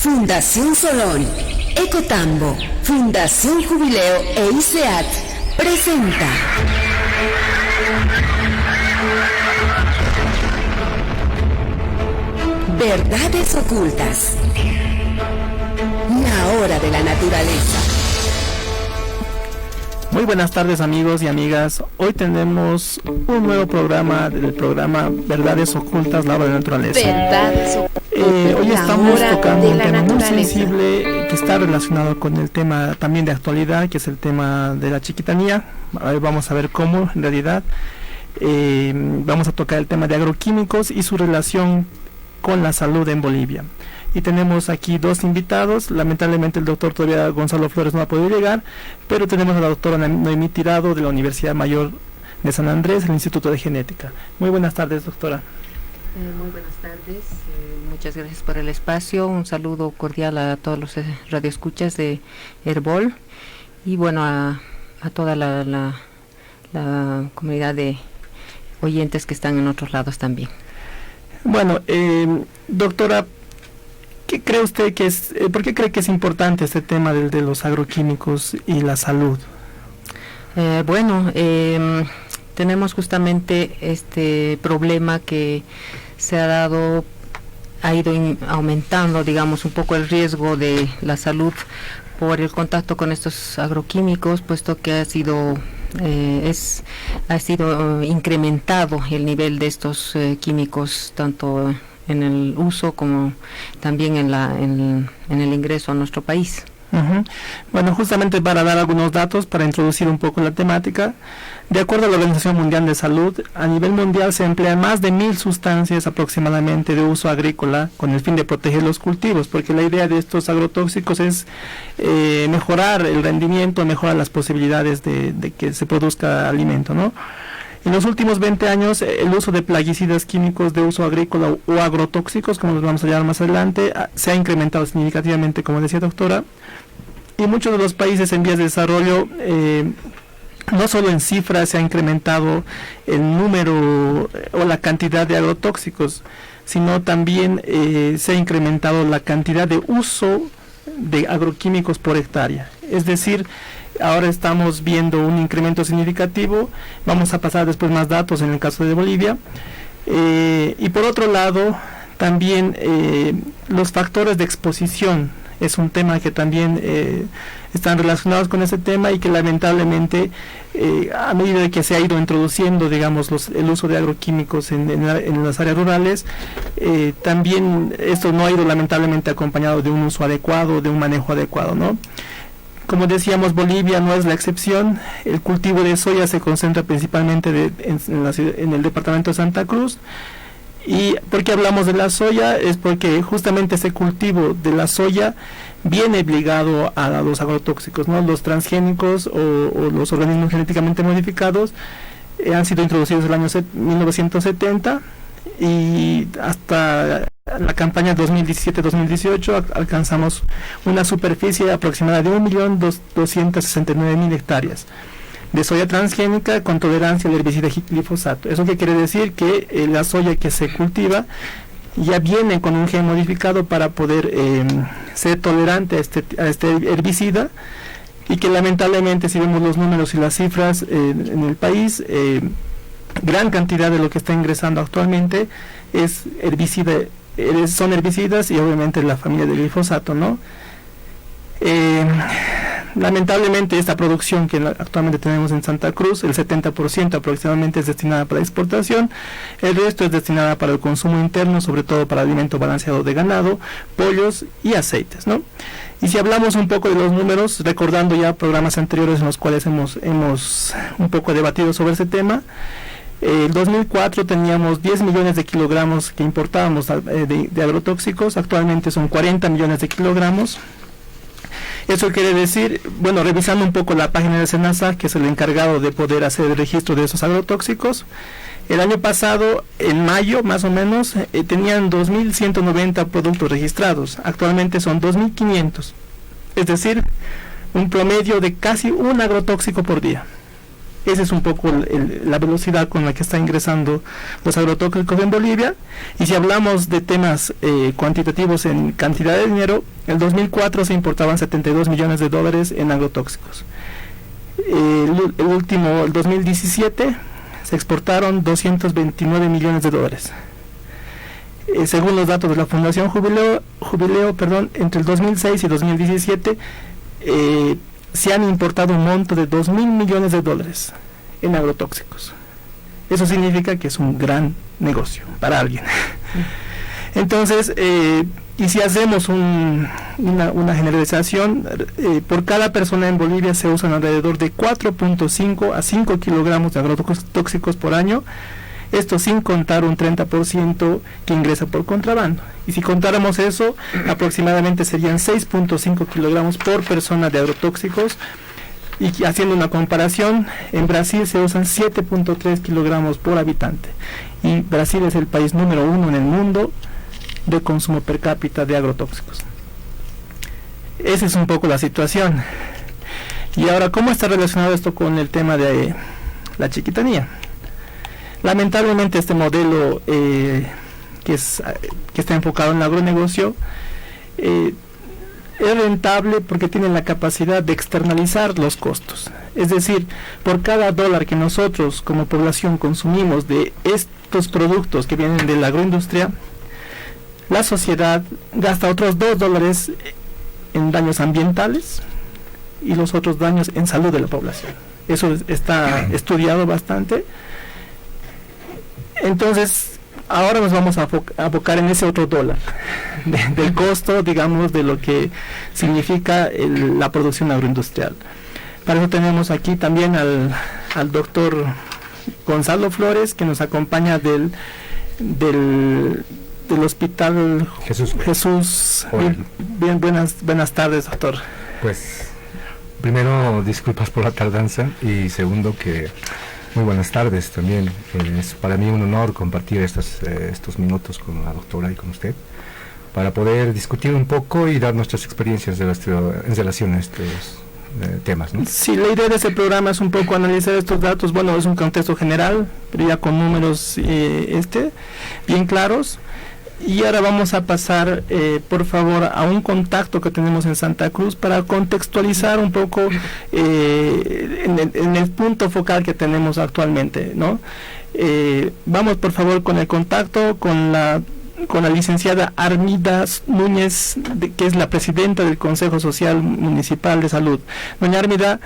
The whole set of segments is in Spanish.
Fundación Solón, Ecotambo, Fundación Jubileo e ICEAT presenta Verdades Ocultas. La hora de la naturaleza. Muy buenas tardes, amigos y amigas. Hoy tenemos un nuevo programa del programa Verdades Ocultas, la hora de la naturaleza. Verdades Ocultas. Hoy estamos tocando un tema muy sensible que está relacionado con el tema también de actualidad, que es el tema de la chiquitanía. Vamos a ver cómo, en realidad, vamos a tocar el tema de agroquímicos y su relación con la salud en Bolivia. Y tenemos aquí dos invitados. Lamentablemente el doctor todavía Gonzalo Flores no ha podido llegar, pero tenemos a la doctora Noemí Tirado de la Universidad Mayor de San Andrés, el Instituto de Genética. Muy buenas tardes, doctora. Muy buenas tardes, muchas gracias por el espacio. Un saludo cordial a todos los radioescuchas de Herbol y bueno, a toda la comunidad de oyentes que están en otros lados también. Bueno, doctora, ¿qué cree usted que es, por qué cree que es importante este tema de los agroquímicos y la salud? Tenemos justamente este problema que se ha ido aumentando, digamos, un poco el riesgo de la salud por el contacto con estos agroquímicos, puesto que ha sido incrementado el nivel de estos químicos, tanto en el uso como también en el ingreso a nuestro país. Uh-huh. Bueno, justamente para dar algunos datos, para introducir un poco la temática, de acuerdo a la Organización Mundial de Salud, a nivel mundial se emplean más de 1000 sustancias aproximadamente de uso agrícola con el fin de proteger los cultivos, porque la idea de estos agrotóxicos es mejorar el rendimiento, mejorar las posibilidades de que se produzca alimento, ¿no? En los últimos 20 años, el uso de plaguicidas químicos de uso agrícola o agrotóxicos, como los vamos a llamar más adelante, se ha incrementado significativamente, como decía doctora, y muchos de los países en vías de desarrollo, no solo en cifras se ha incrementado el número o la cantidad de agrotóxicos, sino también se ha incrementado la cantidad de uso de agroquímicos por hectárea. Es decir, ahora estamos viendo un incremento significativo. Vamos a pasar después más datos en el caso de Bolivia. Y por otro lado, también los factores de exposición es un tema que también están relacionados con ese tema y que lamentablemente a medida que se ha ido introduciendo, digamos, el uso de agroquímicos en las áreas rurales, también esto no ha ido lamentablemente acompañado de un uso adecuado, de un manejo adecuado, ¿no? Como decíamos, Bolivia no es la excepción. El cultivo de soya se concentra principalmente en el departamento de Santa Cruz. ¿Y por qué hablamos de la soya? Es porque justamente ese cultivo de la soya viene ligado a los agrotóxicos, ¿no? Los transgénicos o los organismos genéticamente modificados han sido introducidos en el año 1970 y hasta la campaña 2017-2018 alcanzamos una superficie aproximada de 1.269.000 hectáreas de soya transgénica con tolerancia al herbicida glifosato. ¿Eso qué quiere decir? Que la soya que se cultiva ya viene con un gen modificado para poder ser tolerante a este herbicida, y que lamentablemente, si vemos los números y las cifras en el país, gran cantidad de lo que está ingresando actualmente es son herbicidas y obviamente la familia del glifosato, ¿no? Lamentablemente esta producción que actualmente tenemos en Santa Cruz, el 70% aproximadamente es destinada para exportación, el resto es destinada para el consumo interno, sobre todo para alimento balanceado de ganado, pollos y aceites, ¿no? Y si hablamos un poco de los números, recordando ya programas anteriores en los cuales hemos un poco debatido sobre ese tema, en 2004 teníamos 10 millones de kilogramos que importábamos de agrotóxicos, actualmente son 40 millones de kilogramos. Eso quiere decir, bueno, revisando un poco la página de SENASA, que es el encargado de poder hacer el registro de esos agrotóxicos, el año pasado, en mayo más o menos, tenían 2.190 productos registrados, actualmente son 2.500, es decir, un promedio de casi un agrotóxico por día. Esa es un poco la velocidad con la que están ingresando los agrotóxicos en Bolivia. Y si hablamos de temas cuantitativos en cantidad de dinero, en 2004 se importaban $72 millones en agrotóxicos. El 2017 se exportaron $229 millones. Según los datos de la Fundación Jubileo, entre el 2006 y 2017 se han importado un monto de $2.000 millones en agrotóxicos. Eso significa que es un gran negocio para alguien. Entonces, y si hacemos una generalización, por cada persona en Bolivia se usan alrededor de 4.5 a 5 kilogramos de agrotóxicos por año. Esto sin contar un 30% que ingresa por contrabando. Y si contáramos eso, aproximadamente serían 6.5 kilogramos por persona de agrotóxicos. Y haciendo una comparación, en Brasil se usan 7.3 kilogramos por habitante. Y Brasil es el país número 1 en el mundo de consumo per cápita de agrotóxicos. Esa es un poco la situación. Y ahora, ¿cómo está relacionado esto con el tema de la chiquitanía? Lamentablemente este modelo que está enfocado en el agronegocio es rentable porque tiene la capacidad de externalizar los costos. Es decir, por cada dólar que nosotros como población consumimos de estos productos que vienen de la agroindustria, la sociedad gasta otros $2 en daños ambientales y los otros daños en salud de la población. Eso está estudiado bastante. Entonces, ahora nos vamos a abocar en ese otro dólar, del costo, digamos, de lo que significa la producción agroindustrial. Para eso tenemos aquí también al doctor Gonzalo Flores, que nos acompaña del Hospital Jesús. Bien, buenas tardes, doctor. Pues, primero, disculpas por la tardanza, y segundo, que muy buenas tardes también. Es para mí un honor compartir estos minutos con la doctora y con usted para poder discutir un poco y dar nuestras experiencias en relación a estos temas, ¿no? Sí, la idea de ese programa es un poco analizar estos datos. Bueno, es un contexto general, pero ya con números bien claros. Y ahora vamos a pasar, por favor, a un contacto que tenemos en Santa Cruz para contextualizar un poco en el punto focal que tenemos actualmente, ¿no? Vamos, por favor, con el contacto con la licenciada Armida Núñez, que es la presidenta del Consejo Social Municipal de Salud. Doña Armida,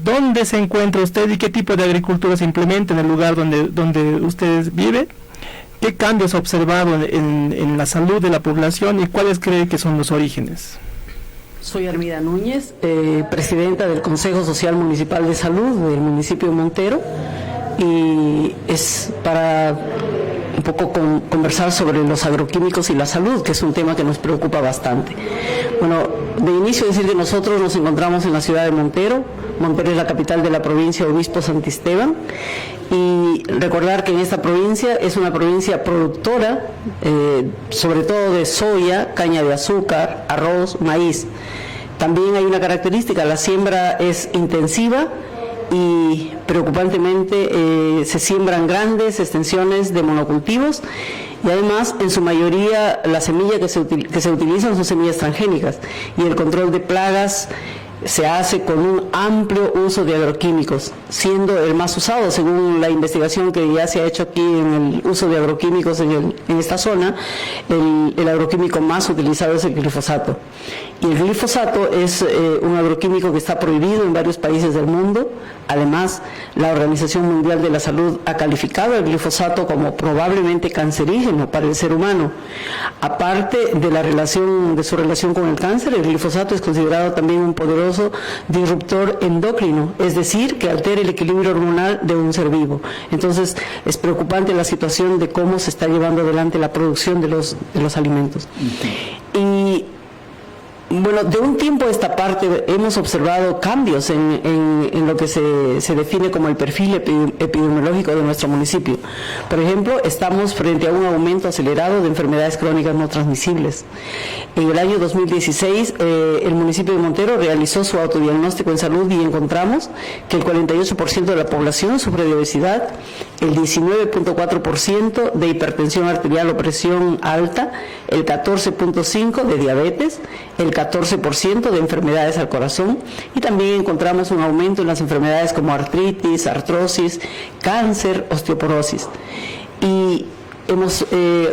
¿dónde se encuentra usted y qué tipo de agricultura se implementa en el lugar donde usted vive? ¿Qué cambios ha observado en la salud de la población y cuáles cree que son los orígenes? Soy Armida Núñez, presidenta del Consejo Social Municipal de Salud del municipio de Montero, y es para un poco conversar sobre los agroquímicos y la salud, que es un tema que nos preocupa bastante. Bueno, de inicio decir que nosotros nos encontramos en la ciudad de Montero. Montero es la capital de la provincia Obispo Santisteban, y recordar que en esta provincia es una provincia productora, sobre todo de soya, caña de azúcar, arroz, maíz. También hay una característica: la siembra es intensiva y preocupantemente se siembran grandes extensiones de monocultivos, y además en su mayoría las semillas que se utilizan son semillas transgénicas, y el control de plagas se hace con un amplio uso de agroquímicos, siendo el más usado, según la investigación que ya se ha hecho aquí en el uso de agroquímicos en esta zona, el agroquímico más utilizado es el glifosato. Y el glifosato es un agroquímico que está prohibido en varios países del mundo. Además, la Organización Mundial de la Salud ha calificado el glifosato como probablemente cancerígeno para el ser humano. Aparte de su relación con el cáncer, el glifosato es considerado también un poderoso disruptor endocrino, es decir, que altera el equilibrio hormonal de un ser vivo. Entonces, es preocupante la situación de cómo se está llevando adelante la producción de los alimentos. Y Bueno, de un tiempo a esta parte hemos observado cambios en lo que se define como el perfil epidemiológico de nuestro municipio. Por ejemplo, estamos frente a un aumento acelerado de enfermedades crónicas no transmisibles. En el año 2016, el municipio de Montero realizó su autodiagnóstico en salud y encontramos que el 48% de la población sufre de obesidad, el 19.4% de hipertensión arterial o presión alta, el 14.5% de diabetes, el 14% de enfermedades al corazón, y también encontramos un aumento en las enfermedades como artritis, artrosis, cáncer, osteoporosis. Y hemos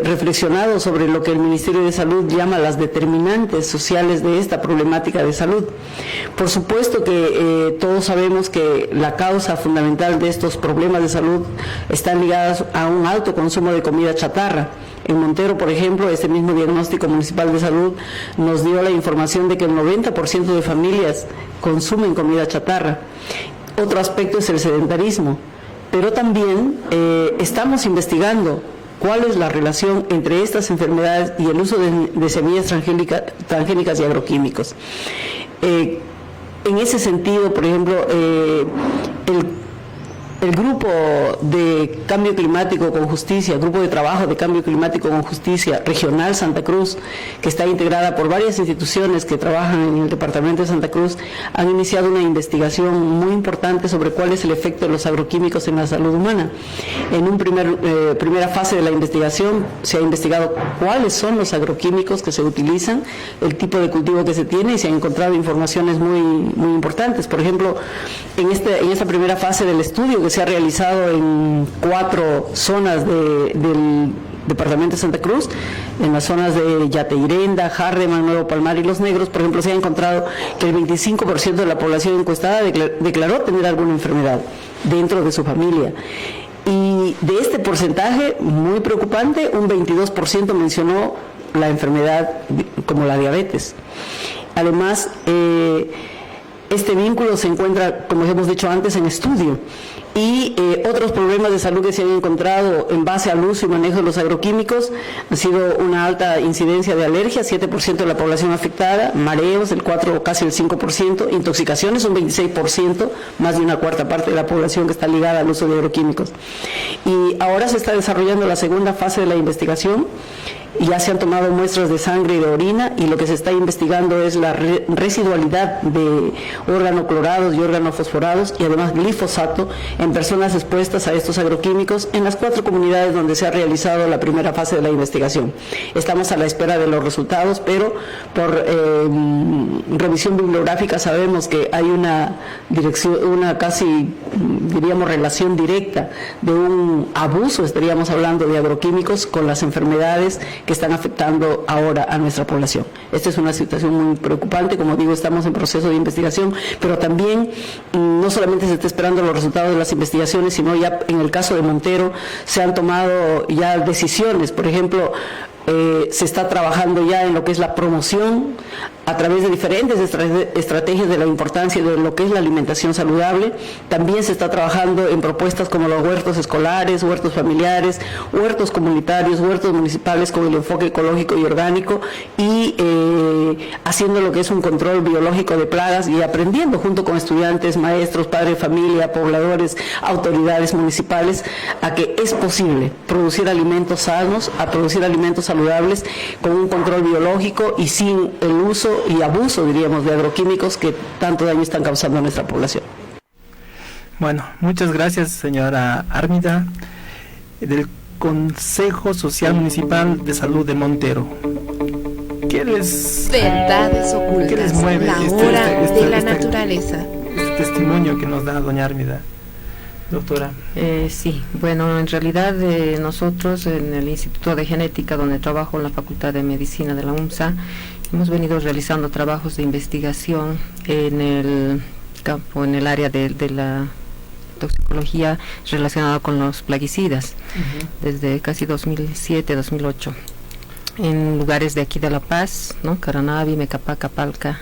reflexionado sobre lo que el Ministerio de Salud llama las determinantes sociales de esta problemática de salud. Por supuesto que todos sabemos que la causa fundamental de estos problemas de salud están ligadas a un alto consumo de comida chatarra. En Montero, por ejemplo, este mismo diagnóstico municipal de salud nos dio la información de que el 90% de familias consumen comida chatarra. Otro aspecto es el sedentarismo, pero también estamos investigando cuál es la relación entre estas enfermedades y el uso de semillas transgénicas y agroquímicos. En ese sentido, por ejemplo, el grupo de cambio climático con justicia, grupo de trabajo de cambio climático con justicia regional Santa Cruz, que está integrada por varias instituciones que trabajan en el departamento de Santa Cruz, han iniciado una investigación muy importante sobre cuál es el efecto de los agroquímicos en la salud humana. En una primera fase de la investigación se ha investigado cuáles son los agroquímicos que se utilizan, el tipo de cultivo que se tiene, y se han encontrado informaciones muy importantes. Por ejemplo, en esta primera fase del estudio, que se ha realizado en 4 zonas del departamento de Santa Cruz, en las zonas de Yateirenda, Hardeman, Nuevo Palmar y Los Negros, por ejemplo, se ha encontrado que el 25% de la población encuestada declaró tener alguna enfermedad dentro de su familia. Y de este porcentaje, muy preocupante, un 22% mencionó la enfermedad como la diabetes. Además, este vínculo se encuentra, como hemos dicho antes, en estudio. Y otros problemas de salud que se han encontrado en base al uso y manejo de los agroquímicos ha sido una alta incidencia de alergias, 7% de la población afectada, mareos, el 4%, casi el 5%, intoxicaciones, un 26%, más de una cuarta parte de la población que está ligada al uso de agroquímicos. Y ahora se está desarrollando la segunda fase de la investigación. Ya se han tomado muestras de sangre y de orina, y lo que se está investigando es la residualidad de organoclorados y organofosforados, y además glifosato en personas expuestas a estos agroquímicos en las 4 comunidades donde se ha realizado la primera fase de la investigación. Estamos a la espera de los resultados, pero por revisión bibliográfica sabemos que hay una casi, diríamos, relación directa de un abuso, estaríamos hablando de agroquímicos, con las enfermedades que están afectando ahora a nuestra población. Esta es una situación muy preocupante. Como digo, estamos en proceso de investigación, pero también no solamente se está esperando los resultados de las investigaciones, sino ya en el caso de Montero se han tomado ya decisiones. Por ejemplo, se está trabajando ya en lo que es la promoción a través de diferentes estrategias de la importancia de lo que es la alimentación saludable. También se está trabajando en propuestas como los huertos escolares, huertos familiares, huertos comunitarios, huertos municipales con el enfoque ecológico y orgánico, y haciendo lo que es un control biológico de plagas, y aprendiendo junto con estudiantes, maestros, padres de familia, pobladores, autoridades municipales, a que es posible producir alimentos sanos, a producir alimentos saludables con un control biológico y sin el uso y abuso, diríamos, de agroquímicos que tanto daño están causando a nuestra población. Bueno, muchas gracias, señora Armida, del Consejo Social Municipal de Salud de Montero. ¿Qué les Verdades ocultas, ¿qué les mueve la hora de la naturaleza? Este testimonio que nos da doña Armida, doctora? Sí, bueno, en realidad nosotros en el Instituto de Genética, donde trabajo en la Facultad de Medicina de la UMSA, hemos venido realizando trabajos de investigación en el campo, en el área de la toxicología relacionada con los plaguicidas, desde casi 2007-2008, en lugares de aquí de La Paz, ¿no? Caranavi, Mecapaca, Palca,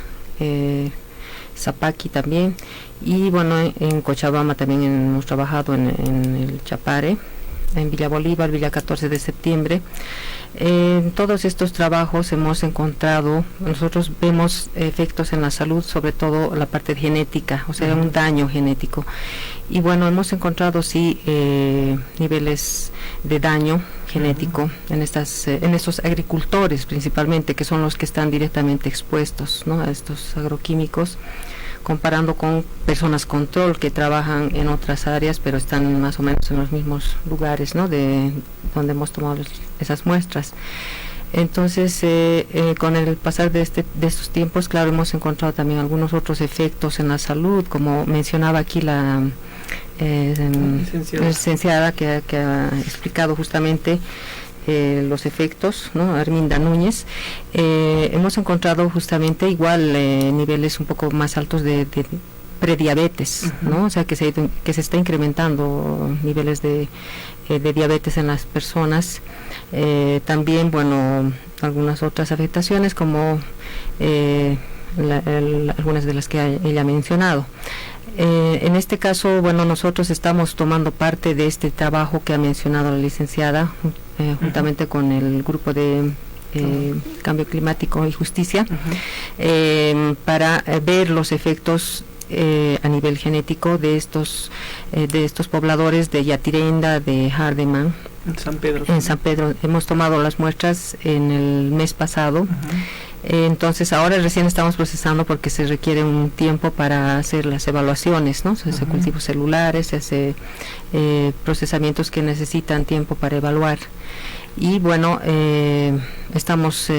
Zapaqui también, y bueno, en Cochabamba también hemos trabajado en el Chapare, en Villa Bolívar, Villa 14 de septiembre. En todos estos trabajos hemos encontrado, nosotros vemos efectos en la salud, sobre todo la parte genética, o sea, un daño genético. Y bueno, hemos encontrado sí niveles de daño genético en estos agricultores principalmente, que son los que están directamente expuestos, ¿no?, a estos agroquímicos, comparando con personas control que trabajan en otras áreas, pero están más o menos en los mismos lugares, ¿no?, de donde hemos tomado esas muestras. Entonces, con el pasar de estos tiempos, claro, hemos encontrado también algunos otros efectos en la salud, como mencionaba aquí la licenciada que ha explicado justamente los efectos, ¿no?, Arminda Núñez. Hemos encontrado justamente igual niveles un poco más altos de prediabetes, ¿no? O sea, que se está incrementando niveles de diabetes en las personas. También, bueno, algunas otras afectaciones como algunas de las que ella ha mencionado. En este caso, bueno, nosotros estamos tomando parte de este trabajo que ha mencionado la licenciada, juntamente con el grupo de Cambio Climático y Justicia, para ver los efectos a nivel genético de estos pobladores de Yatirenda, de Hardeman, en San Pedro. Hemos tomado las muestras en el mes pasado. Entonces ahora recién estamos procesando porque se requiere un tiempo para hacer las evaluaciones, ¿no? Se hace cultivos celulares, se hace procesamientos que necesitan tiempo para evaluar. Y bueno, estamos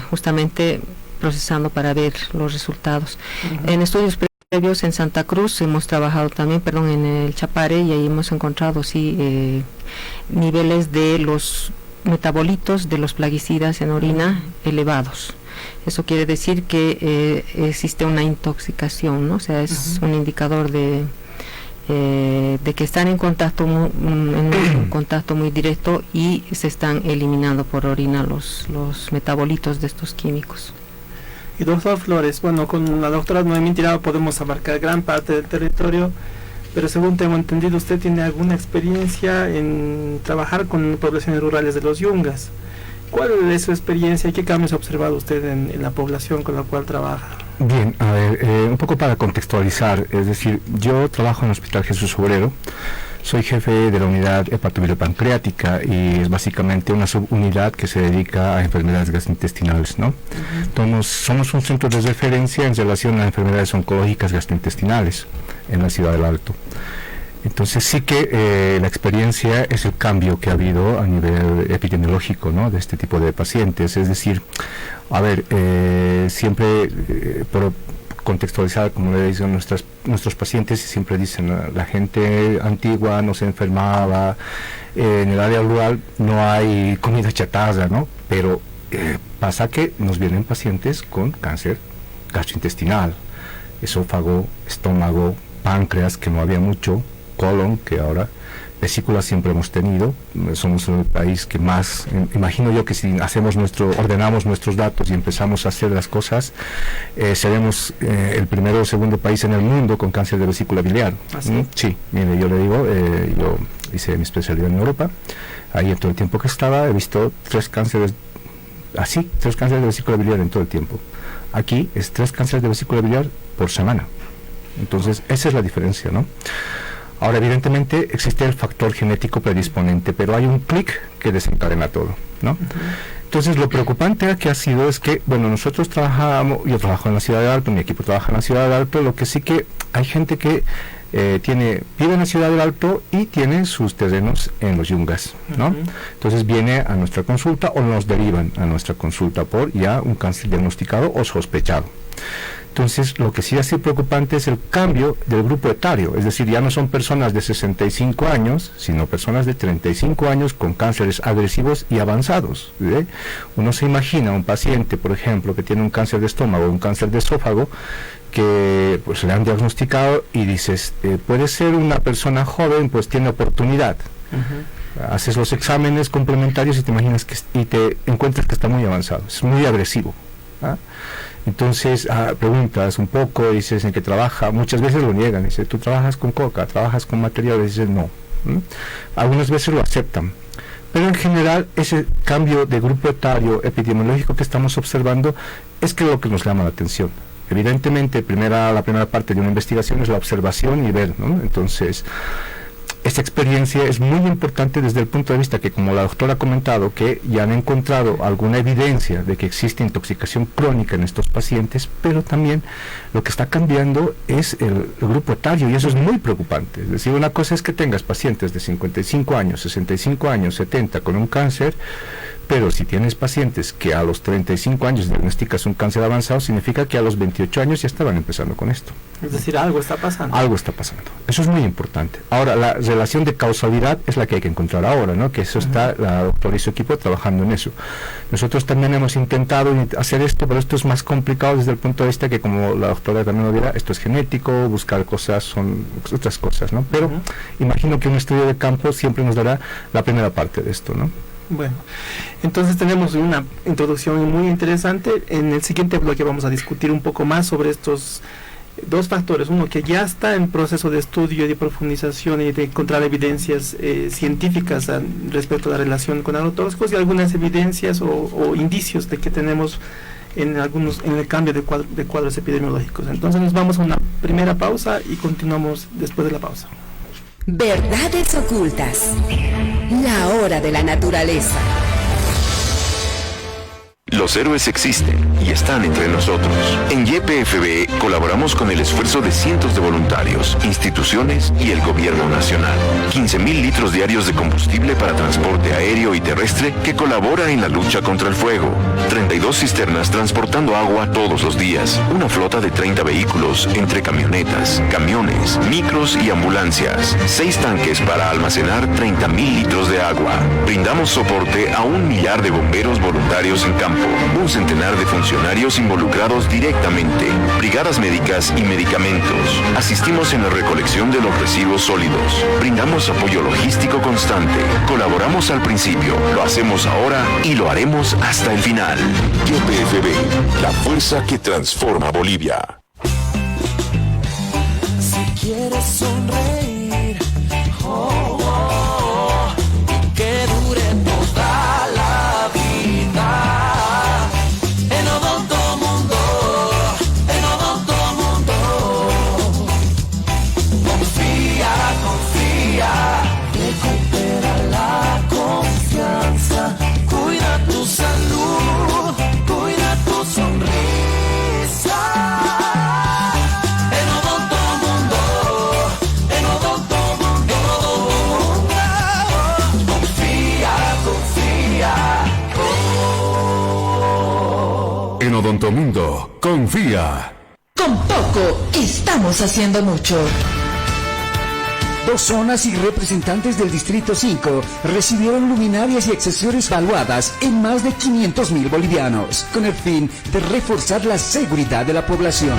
justamente procesando para ver los resultados. En estudios previos en Santa Cruz hemos trabajado también, en el Chapare, y ahí hemos encontrado niveles de los metabolitos de los plaguicidas en orina elevados. Eso quiere decir que existe una intoxicación, ¿no? O sea, es un indicador de que están en contacto en un contacto muy directo y se están eliminando por orina los metabolitos de estos químicos. Y doctor Flores, bueno, con la doctora Noemí Tirado podemos abarcar gran parte del territorio, pero según tengo entendido, usted tiene alguna experiencia en trabajar con poblaciones rurales de los Yungas. ¿Cuál es su experiencia y qué cambios ha observado usted en la población con la cual trabaja? Bien, a ver, un poco para contextualizar, es decir, yo trabajo en el Hospital Jesús Obrero, soy jefe de la unidad hepatoviropancreática y es básicamente una subunidad que se dedica a enfermedades gastrointestinales, ¿no? Entonces, somos un centro de referencia en relación a enfermedades oncológicas gastrointestinales en la Ciudad del Alto. Entonces sí que la experiencia es el cambio que ha habido a nivel epidemiológico, ¿no?, de este tipo de pacientes. Es decir, a ver, siempre por contextualizar, como le dicen nuestros pacientes, siempre dicen, la gente antigua no se enfermaba, en el área rural no hay comida chatarra, ¿no? Pero pasa que nos vienen pacientes con cáncer gastrointestinal, esófago, estómago, páncreas, que no había mucho, colon, que ahora, vesícula siempre hemos tenido. Somos el país que más, imagino yo que si ordenamos nuestros datos y empezamos a hacer las cosas, seremos el primero o segundo país en el mundo con cáncer de vesícula biliar. ¿Ah, sí? Sí, mire, yo le digo, yo hice mi especialidad en Europa, ahí en todo el tiempo que estaba he visto 3 cánceres de vesícula biliar en todo el tiempo. Aquí es 3 cánceres de vesícula biliar por semana. Entonces esa es la diferencia, ¿no? Ahora, evidentemente, existe el factor genético predisponente, pero hay un clic que desencadena todo, ¿no? Entonces, lo preocupante que ha sido es que, bueno, nosotros yo trabajo en la Ciudad de Alto, mi equipo trabaja en la Ciudad de Alto, lo que sí que hay gente que vive en la Ciudad del Alto y tiene sus terrenos en los Yungas, ¿no? Entonces, viene a nuestra consulta o nos derivan a nuestra consulta por ya un cáncer diagnosticado o sospechado. Entonces, lo que sí es preocupante es el cambio del grupo etario, es decir, ya no son personas de 65 años, sino personas de 35 años con cánceres agresivos y avanzados. Uno se imagina un paciente, por ejemplo, que tiene un cáncer de estómago, un cáncer de esófago, que pues le han diagnosticado y dices, puede ser una persona joven, pues tiene oportunidad. Haces los exámenes complementarios y te imaginas y te encuentras que está muy avanzado, es muy agresivo. Entonces preguntas un poco, dices en qué trabaja, muchas veces lo niegan, dice, ¿tú trabajas con coca, trabajas con materiales? Dices, no, Algunas veces lo aceptan, pero en general ese cambio de grupo etario epidemiológico que estamos observando es que lo que nos llama la atención. Evidentemente, la primera parte de una investigación es la observación y ver, ¿no? Entonces, esta experiencia es muy importante desde el punto de vista que, como la doctora ha comentado, que ya han encontrado alguna evidencia de que existe intoxicación crónica en estos pacientes, pero también lo que está cambiando es el grupo etario, y eso es muy preocupante. Es decir, una cosa es que tengas pacientes de 55 años, 65 años, 70 con un cáncer, pero si tienes pacientes que a los 35 años diagnosticas un cáncer avanzado, significa que a los 28 años ya estaban empezando con esto. Es decir, algo está pasando. Algo está pasando. Eso es muy importante. Ahora, la relación de causalidad es la que hay que encontrar ahora, ¿no? Que eso está la doctora y su equipo trabajando en eso. Nosotros también hemos intentado hacer esto, pero esto es más complicado desde el punto de vista que, como la doctora también lo dirá, esto es genético, buscar cosas son otras cosas, ¿no? Pero imagino que un estudio de campo siempre nos dará la primera parte de esto, ¿no? Bueno, entonces tenemos una introducción muy interesante. En el siguiente bloque vamos a discutir un poco más sobre estos dos factores. Uno que ya está en proceso de estudio y de profundización y de encontrar evidencias científicas respecto a la relación con agrotóxicos, y algunas evidencias o indicios de que tenemos en el cambio de cuadros epidemiológicos. Entonces nos vamos a una primera pausa y continuamos después de la pausa. Verdades ocultas. La hora de la naturaleza. Los héroes existen y están entre nosotros. En YPFB colaboramos con el esfuerzo de cientos de voluntarios, instituciones y el gobierno nacional. 15.000 litros diarios de combustible para transporte aéreo y terrestre que colabora en la lucha contra el fuego. 32 cisternas transportando agua todos los días. Una flota de 30 vehículos entre camionetas, camiones, micros y ambulancias. 6 tanques para almacenar 30.000 litros de agua. Brindamos soporte a 1 millar de bomberos voluntarios en campo. Un centenar de funcionarios involucrados directamente, brigadas médicas y medicamentos. Asistimos en la recolección de los residuos sólidos. Brindamos apoyo logístico constante. Colaboramos al principio, lo hacemos ahora y lo haremos hasta el final. YPFB, la fuerza que transforma Bolivia. Si quieres sonreír, oh, oh, y que dure toda la vida. Recupera la confianza, cuida tu salud, cuida tu sonrisa. En Odonto Mundo, en Odonto Mundo, confía, confía. En Odonto Mundo, confía. Con poco estamos haciendo mucho. 2 zonas y representantes del Distrito 5 recibieron luminarias y accesorios valuadas en más de 500.000 bolivianos, con el fin de reforzar la seguridad de la población.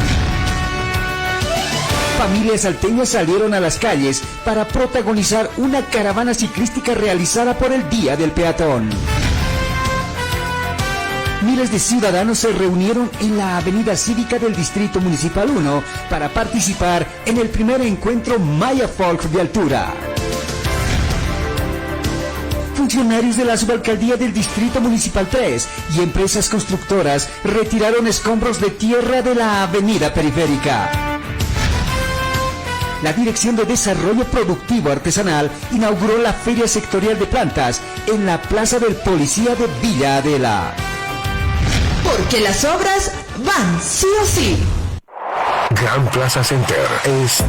Familias salteñas salieron a las calles para protagonizar una caravana ciclística realizada por el Día del Peatón. Miles de ciudadanos se reunieron en la avenida cívica del Distrito Municipal 1 para participar en el primer encuentro Maya Folk de altura. Funcionarios de la subalcaldía del Distrito Municipal 3 y empresas constructoras retiraron escombros de tierra de la avenida periférica. La Dirección de Desarrollo Productivo Artesanal inauguró la Feria Sectorial de Plantas en la Plaza del Policía de Villa Adela. Porque las obras van sí o sí. Gran Plaza Center es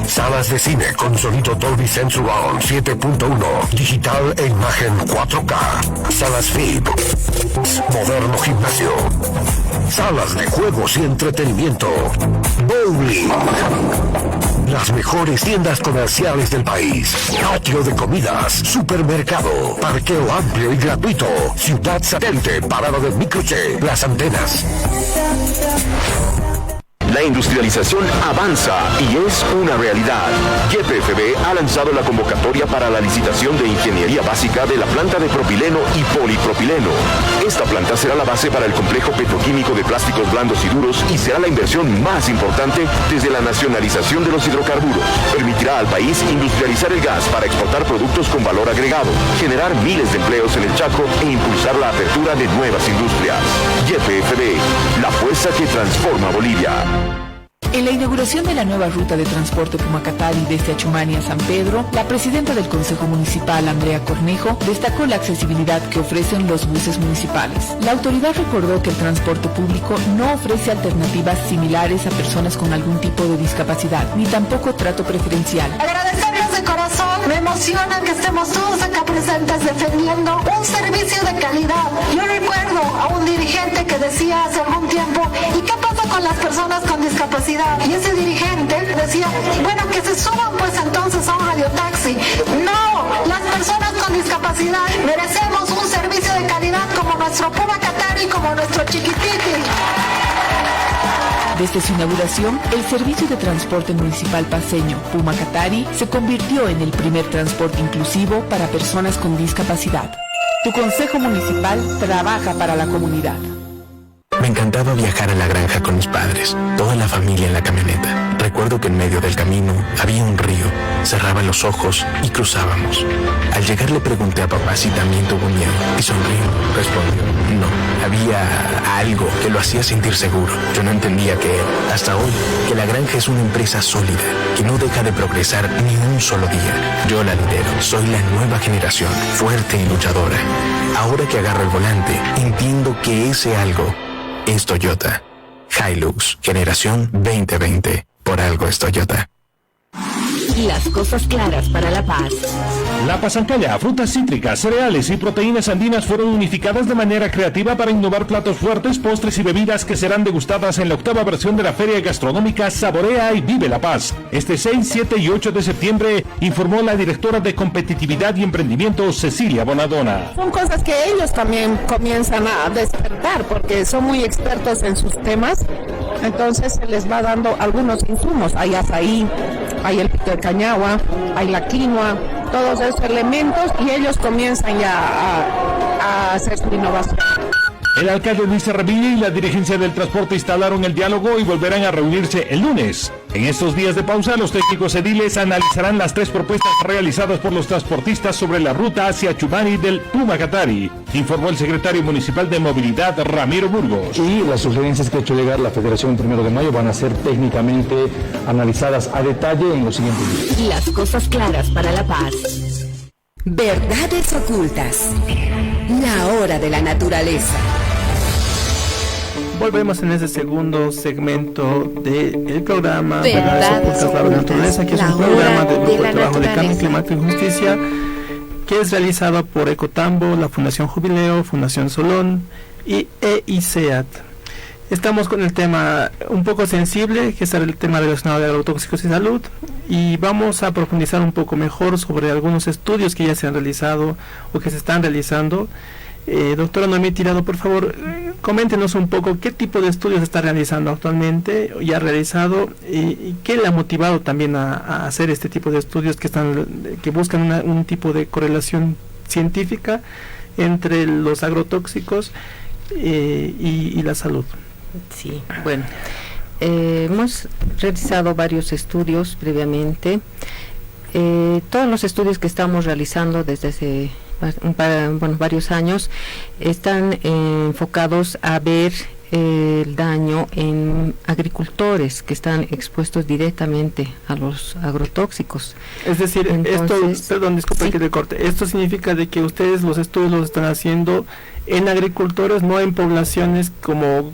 salas de cine con sonido Dolby Sense Surround 7.1, digital e imagen 4K, salas VIP, moderno gimnasio, salas de juegos y entretenimiento, bowling, las mejores tiendas comerciales del país, patio de comidas, supermercado, parqueo amplio y gratuito, ciudad satélite, parada de microchip, las antenas. La industrialización avanza y es una realidad. YPFB ha lanzado la convocatoria para la licitación de ingeniería básica de la planta de propileno y polipropileno. Esta planta será la base para el complejo petroquímico de plásticos blandos y duros y será la inversión más importante desde la nacionalización de los hidrocarburos. Permitirá al país industrializar el gas para exportar productos con valor agregado, generar miles de empleos en el Chaco e impulsar la apertura de nuevas industrias. YPFB, la fuerza que transforma Bolivia. En la inauguración de la nueva ruta de transporte Pumacatari desde Achumani a San Pedro, la presidenta del Consejo Municipal, Andrea Cornejo, destacó la accesibilidad que ofrecen los buses municipales. La autoridad recordó que el transporte público no ofrece alternativas similares a personas con algún tipo de discapacidad, ni tampoco trato preferencial. Agradecerles de corazón, me emociona que estemos todos acá presentes defendiendo un servicio de calidad. Yo recuerdo a un dirigente que decía hace algún tiempo, ¿y qué pasa con las personas con discapacidad? Y ese dirigente decía, bueno, que se suban pues entonces a un radiotaxi. No, las personas con discapacidad merecemos un servicio de calidad como nuestro Pumacatari, como nuestro Chiquititi. Desde su inauguración, el servicio de transporte municipal paceño Pumacatari se convirtió en el primer transporte inclusivo para personas con discapacidad. Tu consejo municipal trabaja para la comunidad. Me encantaba viajar a la granja con mis padres, toda la familia en la camioneta. Recuerdo que en medio del camino había un río, cerraba los ojos y cruzábamos. Al llegar le pregunté a papá si también tuvo miedo y sonrió. Respondió, no, había algo que lo hacía sentir seguro. Yo no entendía que hasta hoy, que la granja es una empresa sólida, que no deja de progresar ni un solo día. Yo la lidero, soy la nueva generación, fuerte y luchadora. Ahora que agarro el volante, entiendo que ese algo es Toyota. Hilux, generación 2020. Por algo es Toyota. Las cosas claras para la paz. La pasancaya, frutas cítricas, cereales y proteínas andinas fueron unificadas de manera creativa para innovar platos fuertes, postres y bebidas que serán degustadas en la 8ª versión de la Feria Gastronómica Saborea y Vive la Paz. Este 6, 7 y 8 de septiembre, informó la directora de Competitividad y Emprendimiento, Cecilia Bonadona. Son cosas que ellos también comienzan a despertar porque son muy expertos en sus temas, entonces se les va dando algunos insumos. Hay azaí, hay el pito de cañagua, hay la quinoa, todos esos elementos y ellos comienzan ya a hacer su innovación. El alcalde Luis Arrevilla y la dirigencia del transporte instalaron el diálogo y volverán a reunirse el lunes. En estos días de pausa, los técnicos ediles analizarán las 3 propuestas realizadas por los transportistas sobre la ruta hacia Achumani del Pumacatari, informó el secretario municipal de Movilidad, Ramiro Burgos. Y las sugerencias que ha hecho llegar la Federación el 1 de mayo van a ser técnicamente analizadas a detalle en los siguientes días. Las cosas claras para la paz. Verdades ocultas. La hora de la naturaleza. Volvemos en ese segundo segmento del programa Verdades ocultas para la naturaleza, que es un programa del Grupo de Trabajo de Cambio Climático y Justicia, que es realizado por Ecotambo, la Fundación Jubileo, Fundación Solón y EICEAT. Estamos con el tema un poco sensible, que es el tema relacionado de agrotóxicos y salud, y vamos a profundizar un poco mejor sobre algunos estudios que ya se han realizado o que se están realizando. Doctora Noemí Tirado, por favor, coméntenos un poco qué tipo de estudios se está realizando actualmente, ya realizado, y qué le ha motivado también a hacer este tipo de estudios que buscan un tipo de correlación científica entre los agrotóxicos y la salud. Sí, bueno, hemos realizado varios estudios previamente. Todos los estudios que estamos realizando desde hace varios años están enfocados a ver el daño en agricultores que están expuestos directamente a los agrotóxicos. Es decir, entonces, perdón, disculpe que le corte, esto significa de que ustedes los estudios los están haciendo en agricultores, no en poblaciones como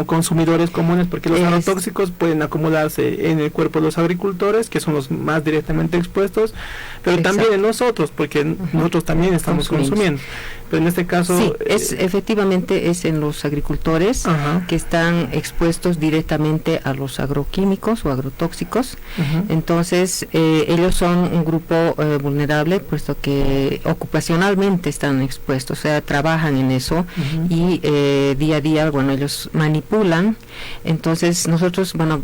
consumidores comunes, porque los agrotóxicos pueden acumularse en el cuerpo de los agricultores, que son los más directamente expuestos, pero también en nosotros, porque nosotros también estamos consumiendo. Pero en este caso... Sí, efectivamente es en los agricultores que están expuestos directamente a los agroquímicos o agrotóxicos. Entonces, ellos son un grupo vulnerable, puesto que ocupacionalmente están expuestos, o sea, trabajan en en eso y día a día, bueno, ellos manipulan. Entonces nosotros, bueno,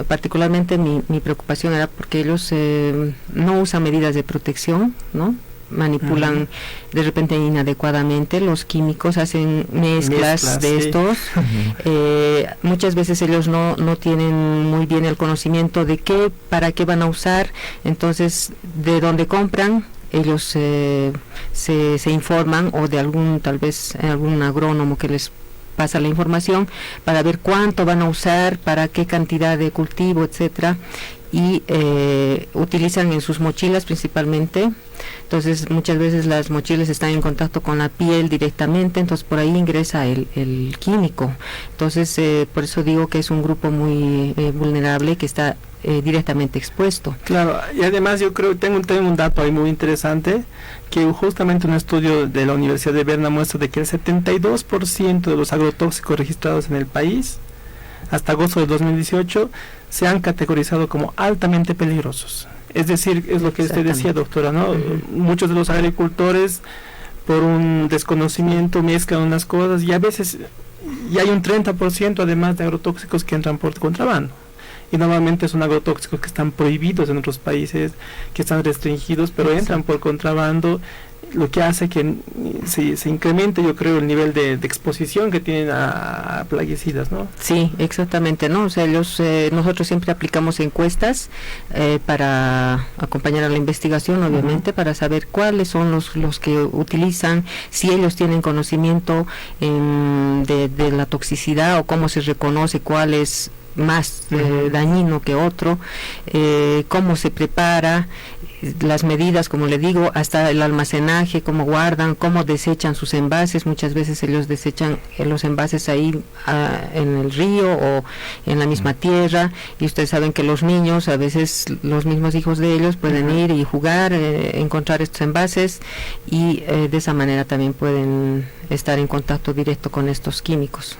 particularmente mi preocupación era porque ellos no usan medidas de protección, ¿no? Manipulan de repente inadecuadamente los químicos, hacen mezclas de estos. Muchas veces ellos no tienen muy bien el conocimiento de para qué van a usar, entonces de dónde compran ellos se informan, o de tal vez algún agrónomo que les pasa la información para ver cuánto van a usar, para qué cantidad de cultivo, etcétera, y utilizan en sus mochilas principalmente. Entonces muchas veces las mochilas están en contacto con la piel directamente, entonces por ahí ingresa el químico. Entonces por eso digo que es un grupo muy vulnerable, que está directamente expuesto. Claro, y además yo creo, tengo un dato ahí muy interesante, que justamente un estudio de la Universidad de Berna muestra de que el 72% de los agrotóxicos registrados en el país hasta agosto de 2018 se han categorizado como altamente peligrosos. Es decir, es lo que usted decía, doctora, ¿no? Muchos de los agricultores, por un desconocimiento, mezclan unas cosas, y a veces ya hay un 30% además de agrotóxicos que entran por contrabando. Y normalmente son agrotóxicos que están prohibidos en otros países, que están restringidos, pero entran por contrabando, lo que hace que se incremente, yo creo, el nivel de exposición que tienen a plaguicidas, ¿no? Sí, exactamente, ¿no? O sea, nosotros siempre aplicamos encuestas para acompañar a la investigación, obviamente, para saber cuáles son los que utilizan, si ellos tienen conocimiento de la toxicidad, o cómo se reconoce cuál es más dañino que otro, cómo se prepara, las medidas, como le digo, hasta el almacenaje, cómo guardan, cómo desechan sus envases. Muchas veces ellos desechan los envases ahí en el río o en la misma tierra, y ustedes saben que los niños, a veces los mismos hijos de ellos pueden ir y jugar, encontrar estos envases, y de esa manera también pueden estar en contacto directo con estos químicos.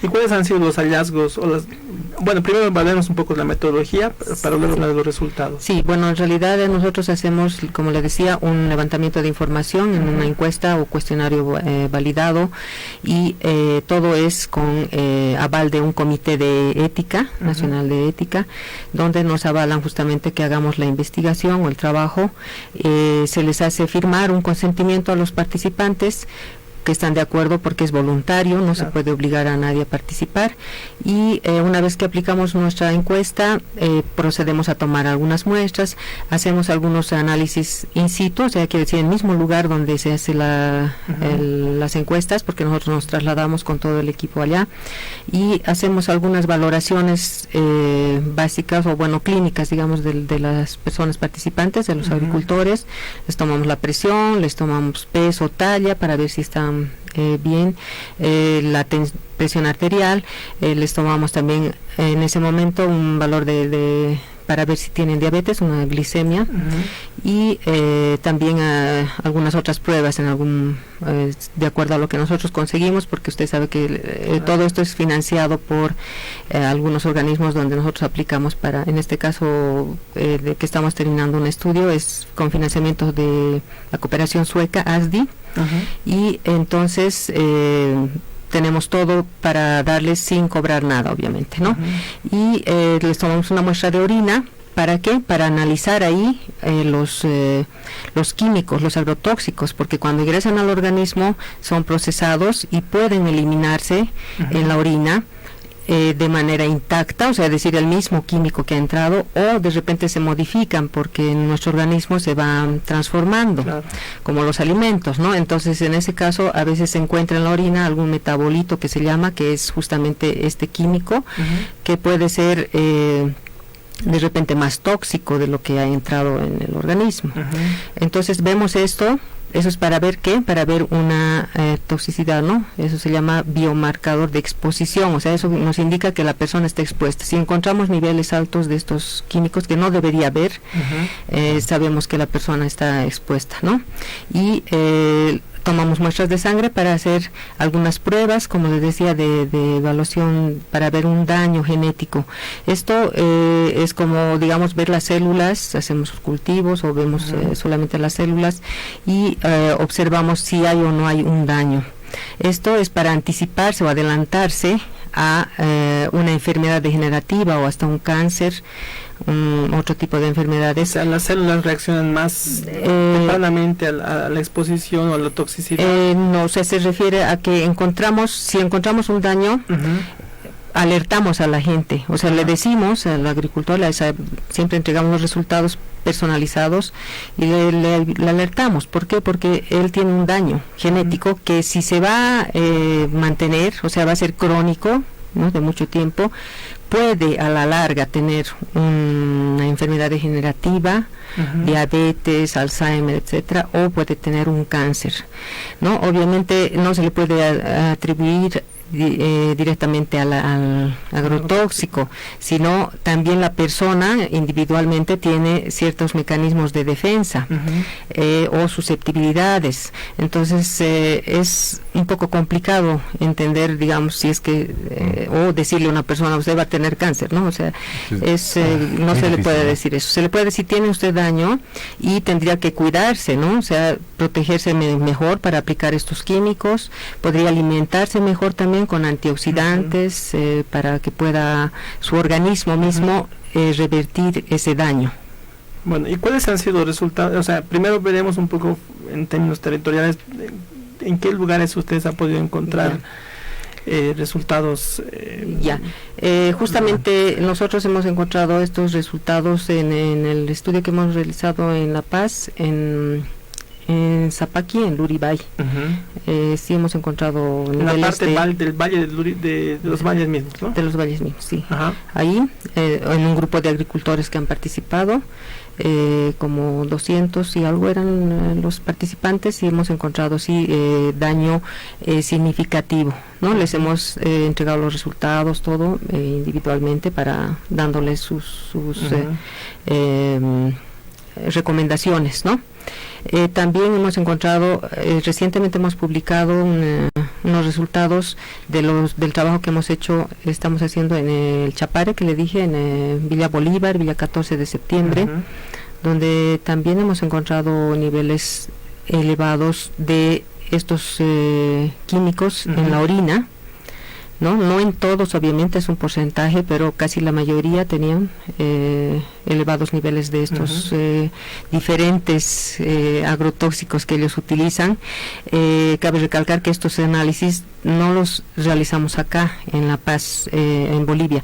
¿Y cuáles han sido los hallazgos? Bueno, primero evaluemos un poco la metodología para luego hablar de los resultados. Sí, bueno, en realidad nosotros hacemos, como le decía, un levantamiento de información en una encuesta o cuestionario validado, y todo es con aval de un comité de ética, nacional de ética, donde nos avalan justamente que hagamos la investigación o el trabajo. Se les hace firmar un consentimiento a los participantes que están de acuerdo, porque es voluntario, no se puede obligar a nadie a participar, y una vez que aplicamos nuestra encuesta, procedemos a tomar algunas muestras, hacemos algunos análisis in situ, o sea, quiere decir en el mismo lugar donde se hace las encuestas, porque nosotros nos trasladamos con todo el equipo allá, y hacemos algunas valoraciones básicas, o bueno, clínicas, digamos, de las personas participantes, de los agricultores. Les tomamos la presión, les tomamos peso, talla, para ver si están bien, la presión arterial, les tomamos también en ese momento un valor para ver si tienen diabetes, una glicemia, y también algunas otras pruebas de acuerdo a lo que nosotros conseguimos, porque usted sabe que todo esto es financiado por algunos organismos donde nosotros aplicamos para, en este caso de que estamos terminando un estudio, es con financiamiento de la cooperación sueca, ASDI, y entonces tenemos todo para darles sin cobrar nada, obviamente, ¿no? Y les tomamos una muestra de orina. ¿Para qué? Para analizar ahí los químicos, los agrotóxicos, porque cuando ingresan al organismo son procesados y pueden eliminarse en la orina de manera intacta, o sea, es decir, el mismo químico que ha entrado, o de repente se modifican porque en nuestro organismo se van transformando, como los alimentos, ¿no? Entonces, en ese caso, a veces se encuentra en la orina algún metabolito que se llama, que es justamente este químico, que puede ser de repente más tóxico de lo que ha entrado en el organismo. Entonces vemos esto, eso es para ver qué, para ver una toxicidad, ¿no? Eso se llama biomarcador de exposición, o sea, eso nos indica que la persona está expuesta. Si encontramos niveles altos de estos químicos, que no debería haber, sabemos que la persona está expuesta, ¿no? Y tomamos muestras de sangre para hacer algunas pruebas, como les decía, de evaluación para ver un daño genético. Esto es como, digamos, ver las células, hacemos cultivos o vemos solamente las células y observamos si hay o no hay un daño. Esto es para anticiparse o adelantarse a una enfermedad degenerativa o hasta un cáncer, otro tipo de enfermedades. O sea, las células reaccionan más tempranamente a la exposición o a la toxicidad. No, o sea, se refiere a que si encontramos un daño, alertamos a la gente, o sea, le decimos al agricultor, siempre entregamos los resultados personalizados y le alertamos. ¿Por qué? Porque él tiene un daño genético que si se va a mantener, o sea, va a ser crónico, ¿no?, de mucho tiempo, puede a la larga tener una enfermedad degenerativa, diabetes, Alzheimer, etcétera, o puede tener un cáncer, ¿no? Obviamente no se le puede atribuir directamente al agrotóxico, sino también la persona individualmente tiene ciertos mecanismos de defensa o susceptibilidades. Entonces es un poco complicado entender, digamos, si es que o decirle a una persona, usted va a tener cáncer, ¿no? O sea, no se le puede decir eso. Se le puede decir, tiene usted daño y tendría que cuidarse, ¿no? O sea, protegerse mejor para aplicar estos químicos, podría alimentarse mejor también con antioxidantes para que pueda su organismo mismo revertir ese daño. Bueno, ¿y cuáles han sido los resultados? O sea, primero veremos un poco en términos territoriales en qué lugares ustedes han podido encontrar resultados. Justamente nosotros hemos encontrado estos resultados en el estudio que hemos realizado en La Paz, en Zapaqui, en Luribay. Sí hemos encontrado en la parte del valle de los valles mismos, ¿no? De los valles mismos, sí. Ahí, en un grupo de agricultores que han participado, como 200 y algo eran los participantes, y hemos encontrado daño significativo, ¿no? Les hemos entregado los resultados, todo individualmente, para dándoles sus recomendaciones, ¿no? También hemos encontrado, recientemente hemos publicado unos resultados del trabajo que estamos haciendo en el Chapare, que le dije, en Villa Bolívar, Villa 14 de septiembre, donde también hemos encontrado niveles elevados de estos químicos en la orina, no en todos, obviamente es un porcentaje, pero casi la mayoría tenían elevados niveles de estos diferentes agrotóxicos que ellos utilizan. Cabe recalcar que estos análisis no los realizamos acá en La Paz, en Bolivia.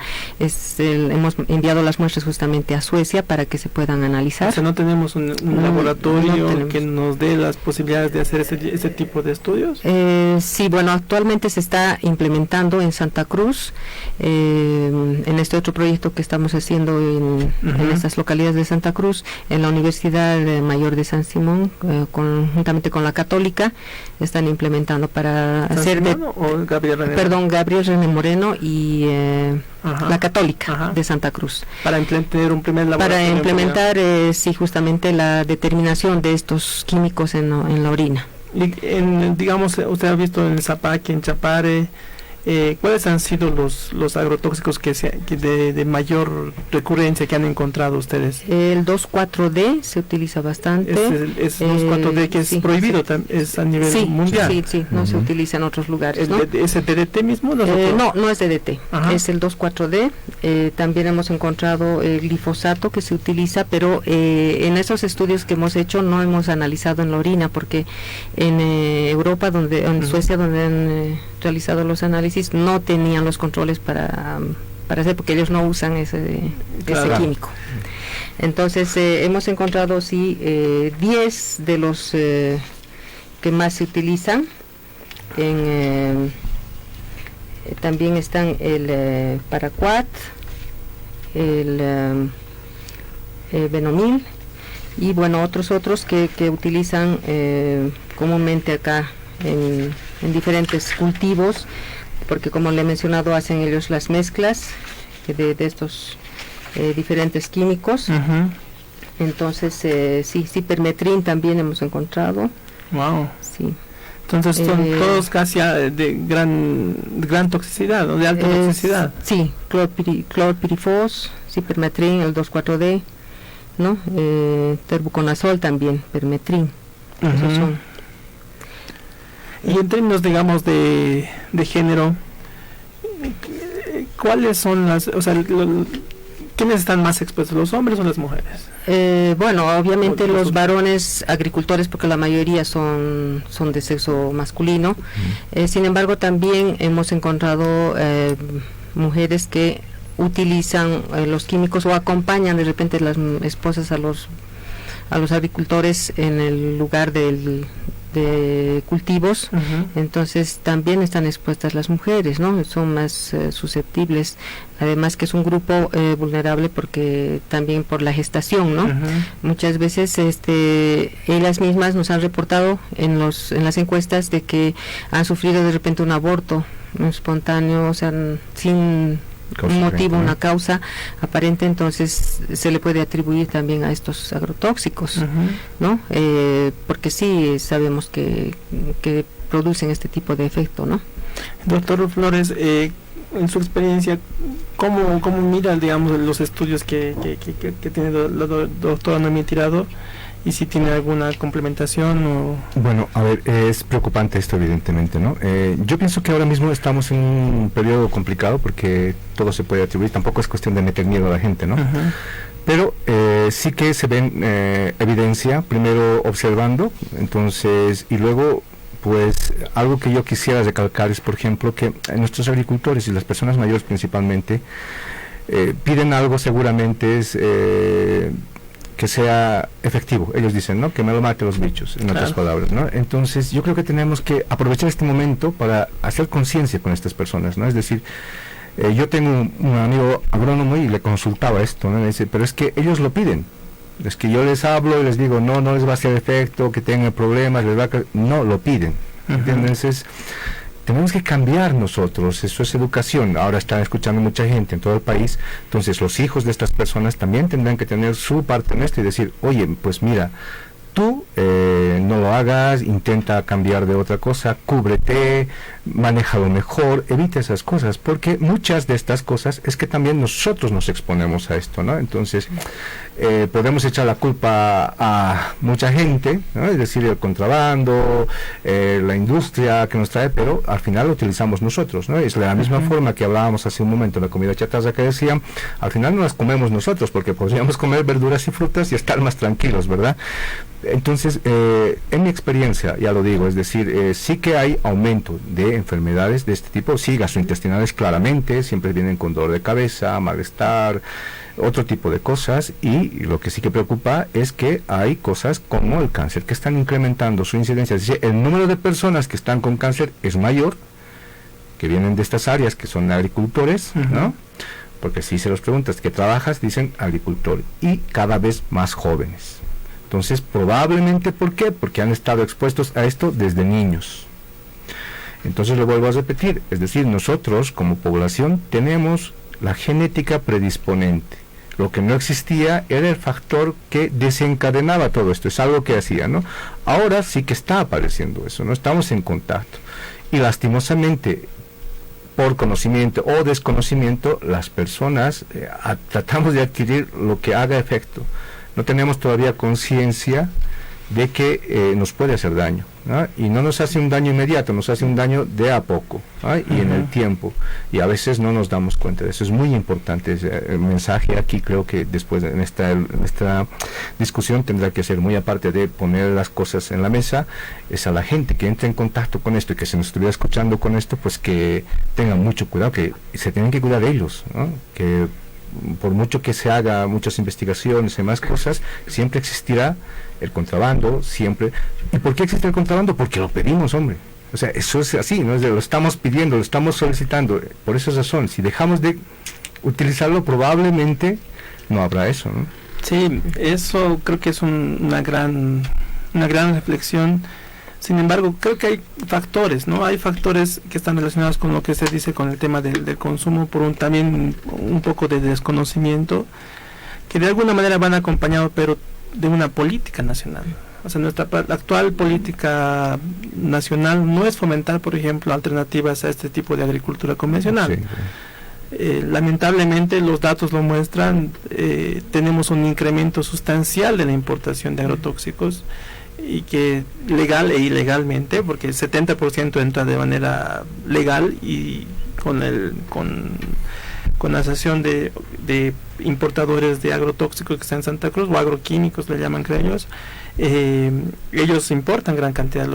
Hemos enviado las muestras justamente a Suecia para que se puedan analizar. O sea, no tenemos un laboratorio que nos dé las posibilidades de hacer ese tipo de estudios. Sí, bueno, actualmente se está implementando en Santa Cruz, en este otro proyecto que estamos haciendo en estas localidades de Santa Cruz, en la Universidad Mayor de San Simón, conjuntamente con la Católica, están implementando para hacer Gabriel René Moreno y la Católica de Santa Cruz. Para implementar un primer laboratorio. Para implementar, sí, justamente la determinación de estos químicos en la orina. Digamos, usted ha visto en Zapaqui, en Chapare, ¿cuáles han sido los agrotóxicos de mayor recurrencia que han encontrado ustedes? El 2,4-D se utiliza bastante. Es 2,4-D que es prohibido, es a nivel mundial. Sí, no se utiliza en otros lugares, ¿no? ¿Es el DDT mismo? No es DDT, es el 2,4-D. También hemos encontrado el glifosato que se utiliza, pero en esos estudios que hemos hecho no hemos analizado en la orina, porque en Europa, en Suecia, donde han realizado los análisis, no tenían los controles para hacer, porque ellos no usan ese químico. Entonces hemos encontrado 10 de los que más se utilizan. También están el Paraquat, el Benomil, y bueno, otros que utilizan comúnmente acá en diferentes cultivos, porque como le he mencionado, hacen ellos las mezclas de estos diferentes químicos. Entonces sí, permetrin también hemos encontrado. Wow. Sí. Entonces son todos casi de gran toxicidad, o de alta toxicidad. Sí, clorpirifos, sí, permetrin, el 2,4-D, ¿no? Terbuconazol también, permetrin. Esos son. Y en términos, digamos, de género, ¿cuáles son las, o sea, quiénes están más expuestos, los hombres o las mujeres? Bueno, obviamente los varones agricultores, porque la mayoría son de sexo masculino. Sin embargo, también hemos encontrado mujeres que utilizan los químicos o acompañan de repente las esposas a los agricultores en el lugar de cultivos. Entonces también están expuestas las mujeres, ¿no? Son más susceptibles, además que es un grupo vulnerable porque también por la gestación, ¿no? Muchas veces ellas mismas nos han reportado en las encuestas de que han sufrido de repente un aborto espontáneo, o sea, sin un motivo, una causa aparente, entonces se le puede atribuir también a estos agrotóxicos, ¿no? Porque sí sabemos que producen este tipo de efecto, ¿no? Doctor Flores, en su experiencia, ¿cómo mira, digamos, los estudios que tiene la doctora Noemí Tirado? ¿Y si tiene alguna complementación o...? Bueno, a ver, es preocupante esto evidentemente, ¿no? Yo pienso que ahora mismo estamos en un periodo complicado porque todo se puede atribuir, tampoco es cuestión de meter miedo a la gente, ¿no? Pero sí que se ven evidencia, primero observando, entonces, y luego, pues, algo que yo quisiera recalcar es, por ejemplo, que nuestros agricultores y las personas mayores principalmente piden algo seguramente es... que sea efectivo, ellos dicen, ¿no? Que me lo mate los bichos, en otras palabras, ¿no? Entonces, yo creo que tenemos que aprovechar este momento para hacer conciencia con estas personas, ¿no? Es decir, yo tengo un amigo agrónomo y le consultaba esto, ¿no? Me dice, pero es que ellos lo piden, es que yo les hablo y les digo, no les va a hacer efecto, que tengan problemas, no, lo piden, entonces tenemos que cambiar nosotros, eso es educación. Ahora están escuchando mucha gente en todo el país, entonces los hijos de estas personas también tendrán que tener su parte en esto y decir, oye, pues mira, tú no lo hagas, intenta cambiar de otra cosa, cúbrete, manéjalo mejor, evita esas cosas, porque muchas de estas cosas es que también nosotros nos exponemos a esto, ¿no? Entonces, podemos echar la culpa a mucha gente, ¿no? Es decir, el contrabando, la industria que nos trae, pero al final lo utilizamos nosotros, ¿no? Es de la misma forma que hablábamos hace un momento de la comida chatarra que decían, al final no las comemos nosotros, porque podríamos comer verduras y frutas y estar más tranquilos, ¿verdad? Entonces, en mi experiencia, ya lo digo, es decir, sí que hay aumento de enfermedades de este tipo, sí, gastrointestinales claramente, siempre vienen con dolor de cabeza, malestar, otro tipo de cosas, y lo que sí que preocupa es que hay cosas como el cáncer que están incrementando su incidencia, es decir, el número de personas que están con cáncer es mayor, que vienen de estas áreas, que son agricultores, ¿no? Porque si se los preguntas, ¿qué trabajas? Dicen agricultor, y cada vez más jóvenes. Entonces, probablemente, ¿por qué? Porque han estado expuestos a esto desde niños. Entonces, lo vuelvo a repetir, es decir, nosotros como población tenemos la genética predisponente. Lo que no existía era el factor que desencadenaba todo esto, es algo que hacía, ¿no? Ahora sí que está apareciendo eso, ¿no? Estamos en contacto. Y lastimosamente, por conocimiento o desconocimiento, las personas tratamos de adquirir lo que haga efecto. No tenemos todavía conciencia de que nos puede hacer daño, ¿no? Y no nos hace un daño inmediato, nos hace un daño de a poco, ¿no? Y en el tiempo, y a veces no nos damos cuenta de eso. Es muy importante el mensaje aquí. Creo que después en esta discusión tendrá que ser, muy aparte de poner las cosas en la mesa, es a la gente que entre en contacto con esto y que se nos estuviera escuchando con esto, pues que tengan mucho cuidado, que se tienen que cuidar ellos, ¿no? Que por mucho que se haga muchas investigaciones y más cosas, siempre existirá el contrabando, siempre. ¿Y por qué existe el contrabando? Porque lo pedimos, hombre. O sea, eso es así, ¿no? Lo estamos pidiendo, lo estamos solicitando. Por esa razón, si dejamos de utilizarlo, probablemente no habrá eso, ¿no? Sí, eso creo que es una gran reflexión. Sin embargo, creo que hay factores, ¿no? Hay factores que están relacionados con lo que se dice con el tema del consumo, también un poco de desconocimiento, que de alguna manera van acompañados, pero de una política nacional. O sea, nuestra actual política nacional no es fomentar, por ejemplo, alternativas a este tipo de agricultura convencional. Sí. Lamentablemente, los datos lo muestran, tenemos un incremento sustancial de la importación de agrotóxicos, y que legal e ilegalmente, porque el 70% entra de manera legal y con la asociación de importadores de agrotóxicos que está en Santa Cruz, o agroquímicos le llaman, creo ellos. Ellos importan gran cantidad,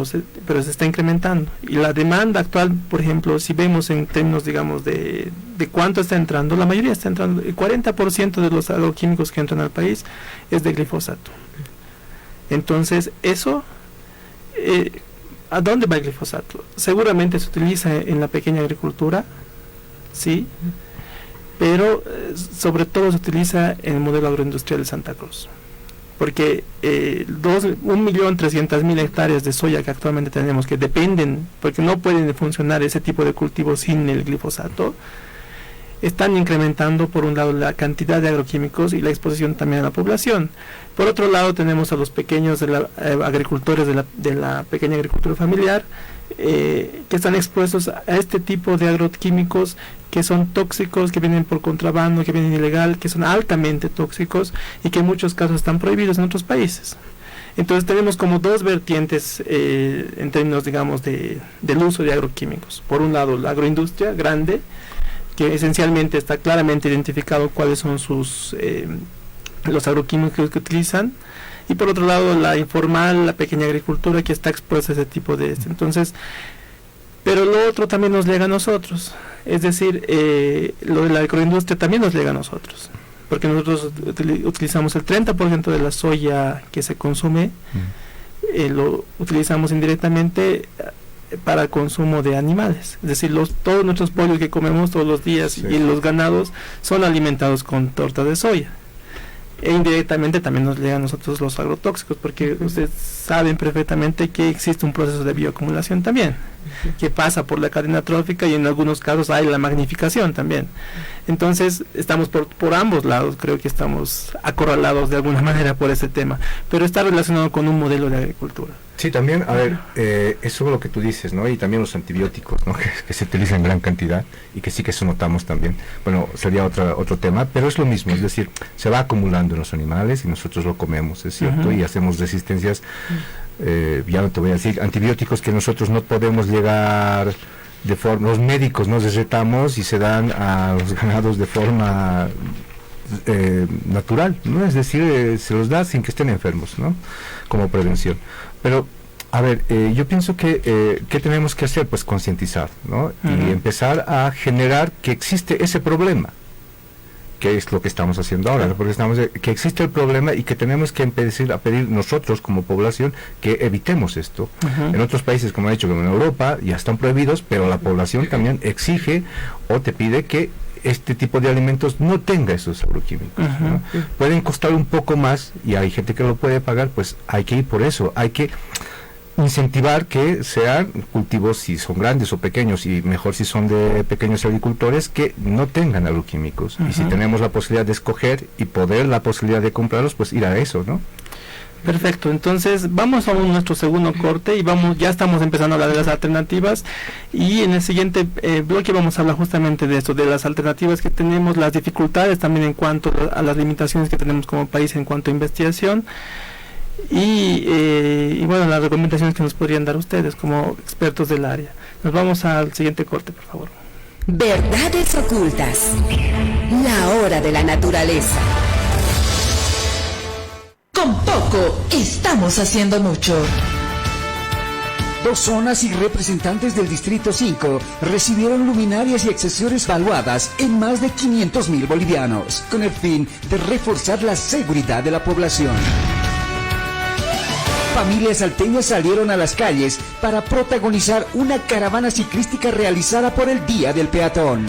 pero se está incrementando. Y la demanda actual, por ejemplo, si vemos en términos, digamos, de cuánto está entrando, la mayoría está entrando, el 40% de los agroquímicos que entran al país es de glifosato. Entonces, eso, ¿a dónde va el glifosato? Seguramente se utiliza en la pequeña agricultura, sí, pero sobre todo se utiliza en el modelo agroindustrial de Santa Cruz. Porque 1.300.000 hectáreas de soya que actualmente tenemos, que dependen, porque no pueden funcionar ese tipo de cultivos sin el glifosato, están incrementando por un lado la cantidad de agroquímicos y la exposición también a la población. Por otro lado tenemos a los pequeños agricultores de la pequeña agricultura familiar, que están expuestos a este tipo de agroquímicos que son tóxicos, que vienen por contrabando, que vienen ilegal, que son altamente tóxicos y que en muchos casos están prohibidos en otros países. Entonces tenemos como dos vertientes en términos, digamos, del uso de agroquímicos. Por un lado, la agroindustria grande, que esencialmente está claramente identificado cuáles son los agroquímicos que utilizan, y por otro lado la informal, la pequeña agricultura que está expuesta a ese tipo de entonces, pero lo otro también nos llega a nosotros, es decir, lo de la agroindustria también nos llega a nosotros, porque nosotros utilizamos el 30% de la soya que se consume, lo utilizamos indirectamente para consumo de animales, es decir, todos nuestros pollos que comemos todos los días, sí, y los ganados son alimentados con torta de soya. E indirectamente también nos llegan a nosotros los agrotóxicos, porque ustedes saben perfectamente que existe un proceso de bioacumulación también, que pasa por la cadena trófica, y en algunos casos hay la magnificación también. Entonces estamos por ambos lados, creo que estamos acorralados de alguna manera por ese tema, pero está relacionado con un modelo de agricultura. Sí, también, a ver, eso es lo que tú dices, ¿no? Y también los antibióticos, ¿no? que se utilizan en gran cantidad y que sí que eso notamos también. Bueno, sería otro tema, pero es lo mismo, es decir, se va acumulando en los animales y nosotros lo comemos, es cierto, y hacemos resistencias, ya no te voy a decir, antibióticos que nosotros no podemos llegar de forma, los médicos nos recetamos y se dan a los ganados de forma natural, ¿no? Es decir, se los da sin que estén enfermos, ¿no? Como prevención. Pero, a ver, yo pienso que ¿qué tenemos que hacer? Pues concientizar, ¿no? Y empezar a generar que existe ese problema, que es lo que estamos haciendo ahora, ¿no? Porque que existe el problema y que tenemos que empezar a pedir nosotros como población que evitemos esto. En otros países, como he dicho, como en Europa, ya están prohibidos, pero la población también exige o te pide que este tipo de alimentos no tenga esos agroquímicos, ¿no? Pueden costar un poco más y hay gente que lo puede pagar, pues hay que ir por eso, hay que incentivar que sean cultivos, si son grandes o pequeños, y mejor si son de pequeños agricultores, que no tengan agroquímicos. Y si tenemos la posibilidad de escoger y la posibilidad de comprarlos, pues ir a eso, ¿no? Perfecto, entonces vamos a nuestro segundo corte y ya estamos empezando a hablar de las alternativas, y en el siguiente bloque vamos a hablar justamente de esto, de las alternativas que tenemos, las dificultades también en cuanto a las limitaciones que tenemos como país en cuanto a investigación, y bueno, las recomendaciones que nos podrían dar ustedes como expertos del área. Nos vamos al siguiente corte, por favor. Verdades ocultas. La hora de la naturaleza. Con poco estamos haciendo mucho. 2 zonas y representantes del Distrito 5 recibieron luminarias y accesorios valuadas en más de 500.000 bolivianos, con el fin de reforzar la seguridad de la población. Familias salteñas salieron a las calles para protagonizar una caravana ciclística realizada por el Día del Peatón.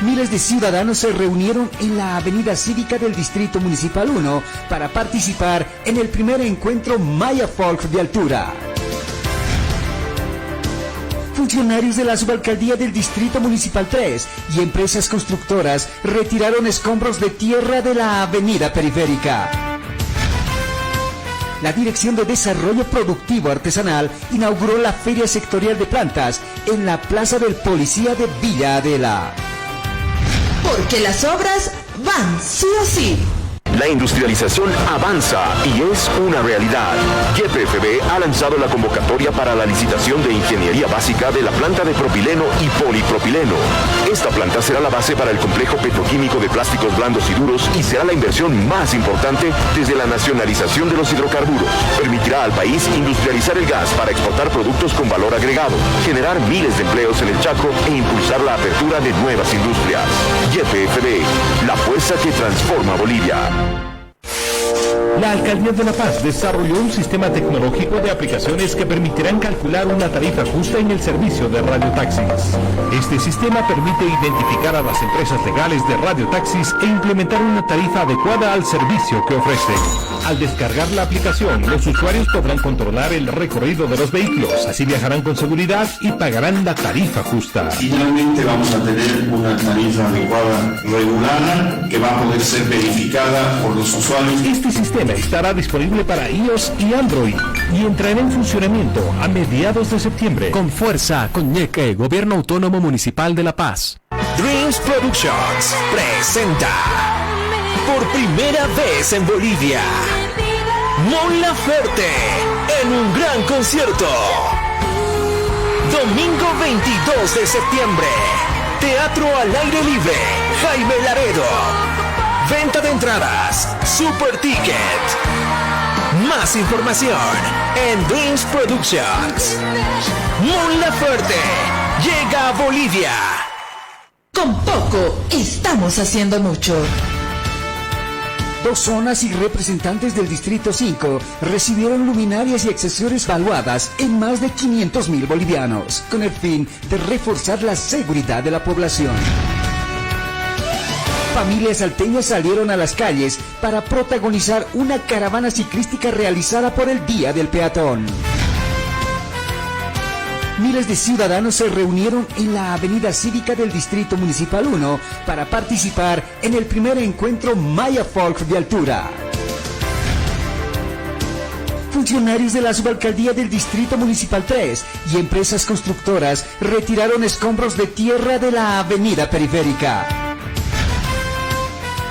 Miles de ciudadanos se reunieron en la avenida cívica del Distrito Municipal 1 para participar en el primer encuentro Maya Folk de altura. Funcionarios de la subalcaldía del Distrito Municipal 3 y empresas constructoras retiraron escombros de tierra de la avenida periférica. La Dirección de Desarrollo Productivo Artesanal inauguró la Feria Sectorial de Plantas en la Plaza del Policía de Villa Adela. Porque las obras van sí o sí. La industrialización avanza y es una realidad. YPFB ha lanzado la convocatoria para la licitación de ingeniería básica de la planta de propileno y polipropileno. Esta planta será la base para el complejo petroquímico de plásticos blandos y duros y será la inversión más importante desde la nacionalización de los hidrocarburos. Permitirá al país industrializar el gas para exportar productos con valor agregado, generar miles de empleos en el Chaco e impulsar la apertura de nuevas industrias. YPFB, la fuerza que transforma Bolivia. La Alcaldía de La Paz desarrolló un sistema tecnológico de aplicaciones que permitirán calcular una tarifa justa en el servicio de radiotaxis. Este sistema permite identificar a las empresas legales de radiotaxis e implementar una tarifa adecuada al servicio que ofrecen. Al descargar la aplicación, los usuarios podrán controlar el recorrido de los vehículos, así viajarán con seguridad y pagarán la tarifa justa. Finalmente vamos a tener una tarifa adecuada regulada que va a poder ser verificada por los usuarios. Este sistema estará disponible para iOS y Android y entrará en funcionamiento a mediados de septiembre. Con fuerza, con Ñeque, Gobierno Autónomo Municipal de La Paz. Dreams Productions presenta por primera vez en Bolivia Mon Laferte en un gran concierto. Domingo 22 de septiembre, Teatro al Aire Libre, Jaime Laredo. Venta de entradas, Super Ticket. Más información en Dreams Productions. Mon Laferte llega a Bolivia. Con poco estamos haciendo mucho. 2 zonas y representantes del Distrito 5 recibieron luminarias y accesorios valuadas en más de 500.000 bolivianos, con el fin de reforzar la seguridad de la población. Familias salteñas salieron a las calles para protagonizar una caravana ciclística realizada por el Día del Peatón. Miles de ciudadanos se reunieron en la avenida cívica del Distrito Municipal 1 para participar en el primer encuentro Maya Folk de altura. Funcionarios de la subalcaldía del Distrito Municipal 3 y empresas constructoras retiraron escombros de tierra de la avenida periférica.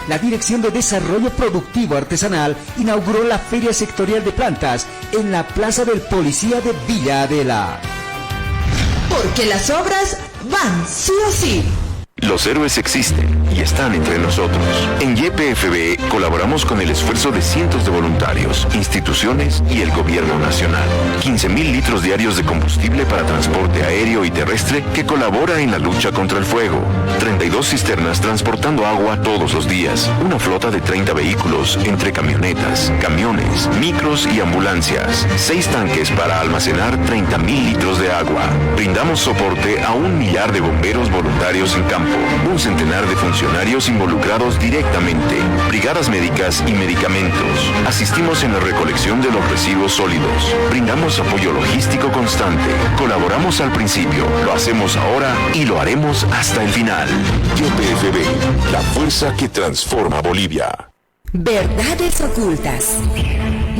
La Dirección de Desarrollo Productivo Artesanal inauguró la Feria Sectorial de Plantas en la Plaza del Policía de Villa Adela. Porque las obras van sí o sí. Los héroes existen y están entre nosotros. En YPFB colaboramos con el esfuerzo de cientos de voluntarios, instituciones y el gobierno nacional. 15.000 litros diarios de combustible para transporte aéreo y terrestre que colabora en la lucha contra el fuego. 32 cisternas transportando agua todos los días. Una flota de 30 vehículos entre camionetas, camiones, micros y ambulancias. 6 tanques para almacenar 30.000 litros de agua. Brindamos soporte a 1 millar de bomberos voluntarios en campo. Un centenar de funcionarios involucrados directamente, brigadas médicas y medicamentos. Asistimos en la recolección de los residuos sólidos. Brindamos apoyo logístico constante. Colaboramos al principio, lo hacemos ahora y lo haremos hasta el final. YPFB, la fuerza que transforma Bolivia. Verdades ocultas.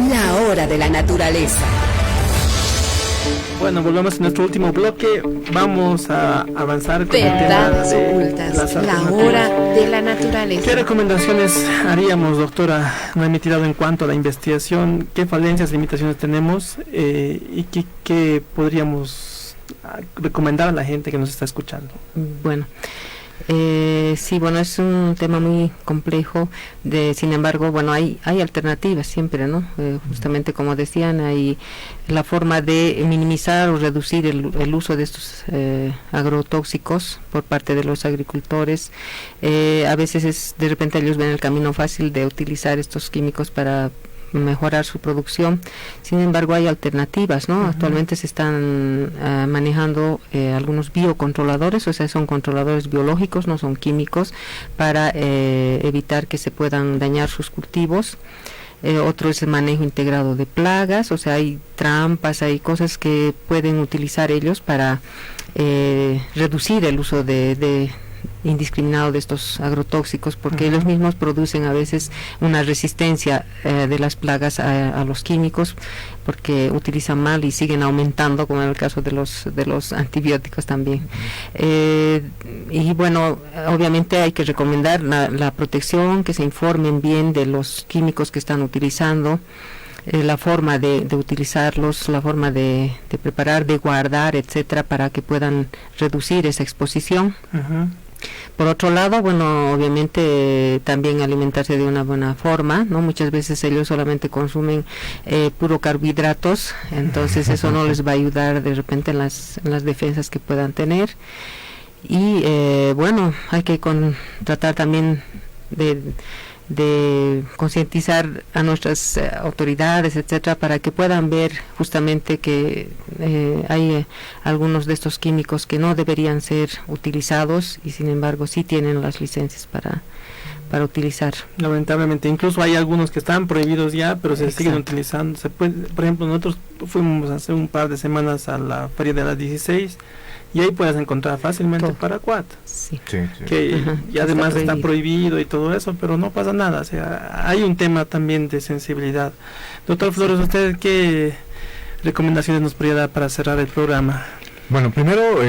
La hora de la naturaleza. Bueno, volvemos a nuestro último bloque. Vamos a avanzar con Verdades el tema de ocultas, las la alternativas. hora de la naturaleza. ¿Qué recomendaciones haríamos, doctora, no emitirado en cuanto a la investigación? ¿Qué falencias, limitaciones tenemos? ¿Y qué podríamos recomendar a la gente que nos está escuchando? Bueno, sí, bueno, es un tema muy complejo. Sin embargo, bueno, hay alternativas siempre, ¿no? Justamente como decían, hay la forma de minimizar o reducir el uso de estos agrotóxicos por parte de los agricultores. A veces de repente ellos ven el camino fácil de utilizar estos químicos para mejorar su producción. Sin embargo, hay alternativas, ¿no? Actualmente se están manejando algunos biocontroladores, o sea, son controladores biológicos, no son químicos, para evitar que se puedan dañar sus cultivos. Otro es el manejo integrado de plagas, o sea, hay trampas, hay cosas que pueden utilizar ellos para reducir el uso de indiscriminado de estos agrotóxicos, porque ellos mismos producen a veces una resistencia de las plagas a los químicos, porque utilizan mal y siguen aumentando, como en el caso de los antibióticos también. Y bueno, obviamente hay que recomendar la protección, que se informen bien de los químicos que están utilizando, la forma de utilizarlos, la forma de preparar, de guardar, etcétera, para que puedan reducir esa exposición. Por otro lado, bueno, obviamente también alimentarse de una buena forma, ¿no? Muchas veces ellos solamente consumen puro carbohidratos, entonces eso no les va a ayudar de repente en las defensas que puedan tener. Y bueno, hay que tratar también de concientizar a nuestras autoridades, etcétera, para que puedan ver justamente que hay algunos de estos químicos que no deberían ser utilizados y sin embargo sí tienen las licencias para utilizar. Lamentablemente, incluso hay algunos que están prohibidos ya, pero se siguen utilizando. Por ejemplo, nosotros fuimos hace un par de semanas a la feria de las 16 y ahí puedes encontrar fácilmente paraquat, que y además está prohibido y todo eso, pero no pasa nada. O sea, hay un tema también de sensibilidad. Doctor Flores, ¿usted qué recomendaciones nos podría dar para cerrar el programa? Bueno, primero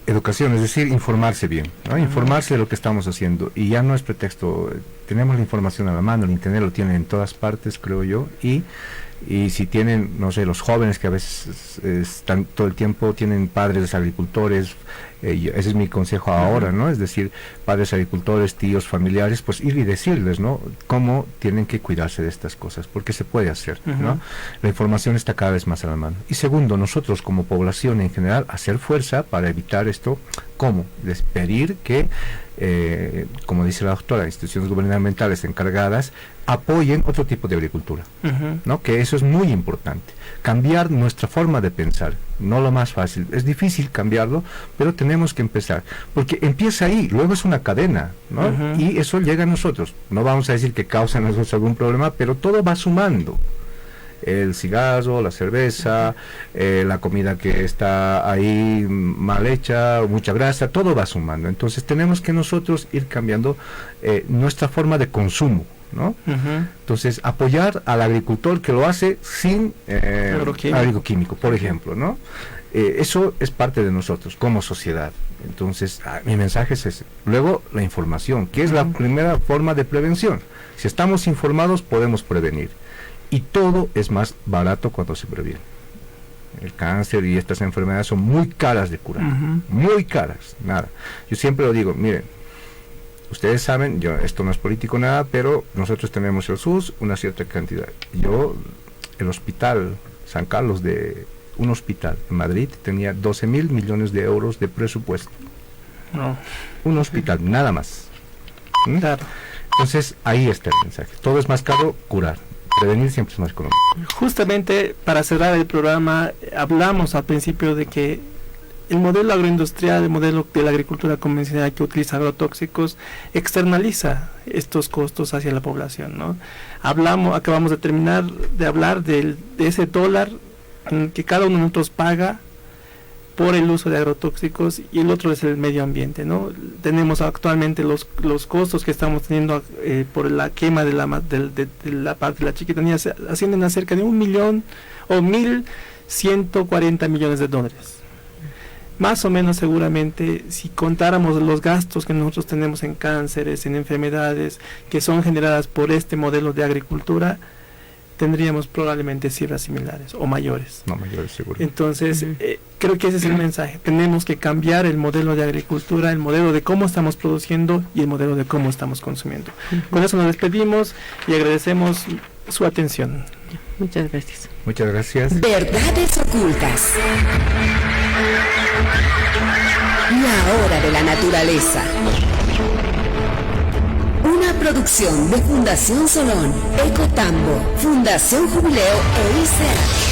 educación, es decir, informarse bien, ¿no? Informarse de lo que estamos haciendo, y ya no es pretexto, tenemos la información a la mano, el internet lo tienen en todas partes, creo yo, y si tienen, no sé, los jóvenes que a veces están todo el tiempo, tienen padres agricultores, ese es mi consejo ahora, ¿no? Es decir, padres agricultores, tíos, familiares, pues ir y decirles, ¿no? Cómo tienen que cuidarse de estas cosas, porque se puede hacer, ¿no? La información está cada vez más a la mano. Y segundo, nosotros como población en general, hacer fuerza para evitar esto. ¿Cómo? Pedir que, como dice la doctora, instituciones gubernamentales encargadas apoyen otro tipo de agricultura, ¿no? Que eso es muy importante. Cambiar nuestra forma de pensar, no lo más fácil, es difícil cambiarlo, pero tenemos que empezar, porque empieza ahí, luego es una cadena, ¿no? Y eso llega a nosotros. No vamos a decir que causa a nosotros algún problema, pero todo va sumando. El cigarro, la cerveza, la comida que está ahí mal hecha, mucha grasa, todo va sumando. Entonces tenemos que nosotros ir cambiando nuestra forma de consumo, ¿no? Entonces apoyar al agricultor que lo hace sin agroquímico, por ejemplo, ¿no? Eso es parte de nosotros como sociedad. Entonces mi mensaje es ese. Luego la información, que es la primera forma de prevención. Si estamos informados podemos prevenir. Y todo es más barato cuando se previene. El cáncer y estas enfermedades son muy caras de curar, muy caras, nada. Yo siempre lo digo, miren, ustedes saben, esto no es político nada, pero nosotros tenemos el SUS, una cierta cantidad. El hospital San Carlos, un hospital en Madrid, tenía 12.000 millones de euros de presupuesto. Un hospital, nada más. Claro. Entonces, ahí está el mensaje. Todo es más caro, curar. Prevenir siempre es más económico. Justamente para cerrar el programa, hablamos al principio de que el modelo agroindustrial, el modelo de la agricultura convencional que utiliza agrotóxicos, externaliza estos costos hacia la población, ¿no? Acabamos de terminar de hablar de ese dólar que cada uno de nosotros paga por el uso de agrotóxicos, y el otro es el medio ambiente, ¿no? Tenemos actualmente los costos que estamos teniendo por la quema de la parte de la chiquitanía, ascienden a cerca de 1 millón o 1.140 millones de dólares. Más o menos, seguramente, si contáramos los gastos que nosotros tenemos en cánceres, en enfermedades que son generadas por este modelo de agricultura, tendríamos probablemente cifras similares o mayores. No, mayores, seguro. Entonces, creo que ese es el mensaje. Tenemos que cambiar el modelo de agricultura, el modelo de cómo estamos produciendo y el modelo de cómo estamos consumiendo. Con eso nos despedimos y agradecemos su atención. Muchas gracias. Muchas gracias. Verdades ocultas. La hora de la naturaleza. Una producción de Fundación Solón, Ecotambo, Fundación Jubileo e ICEA.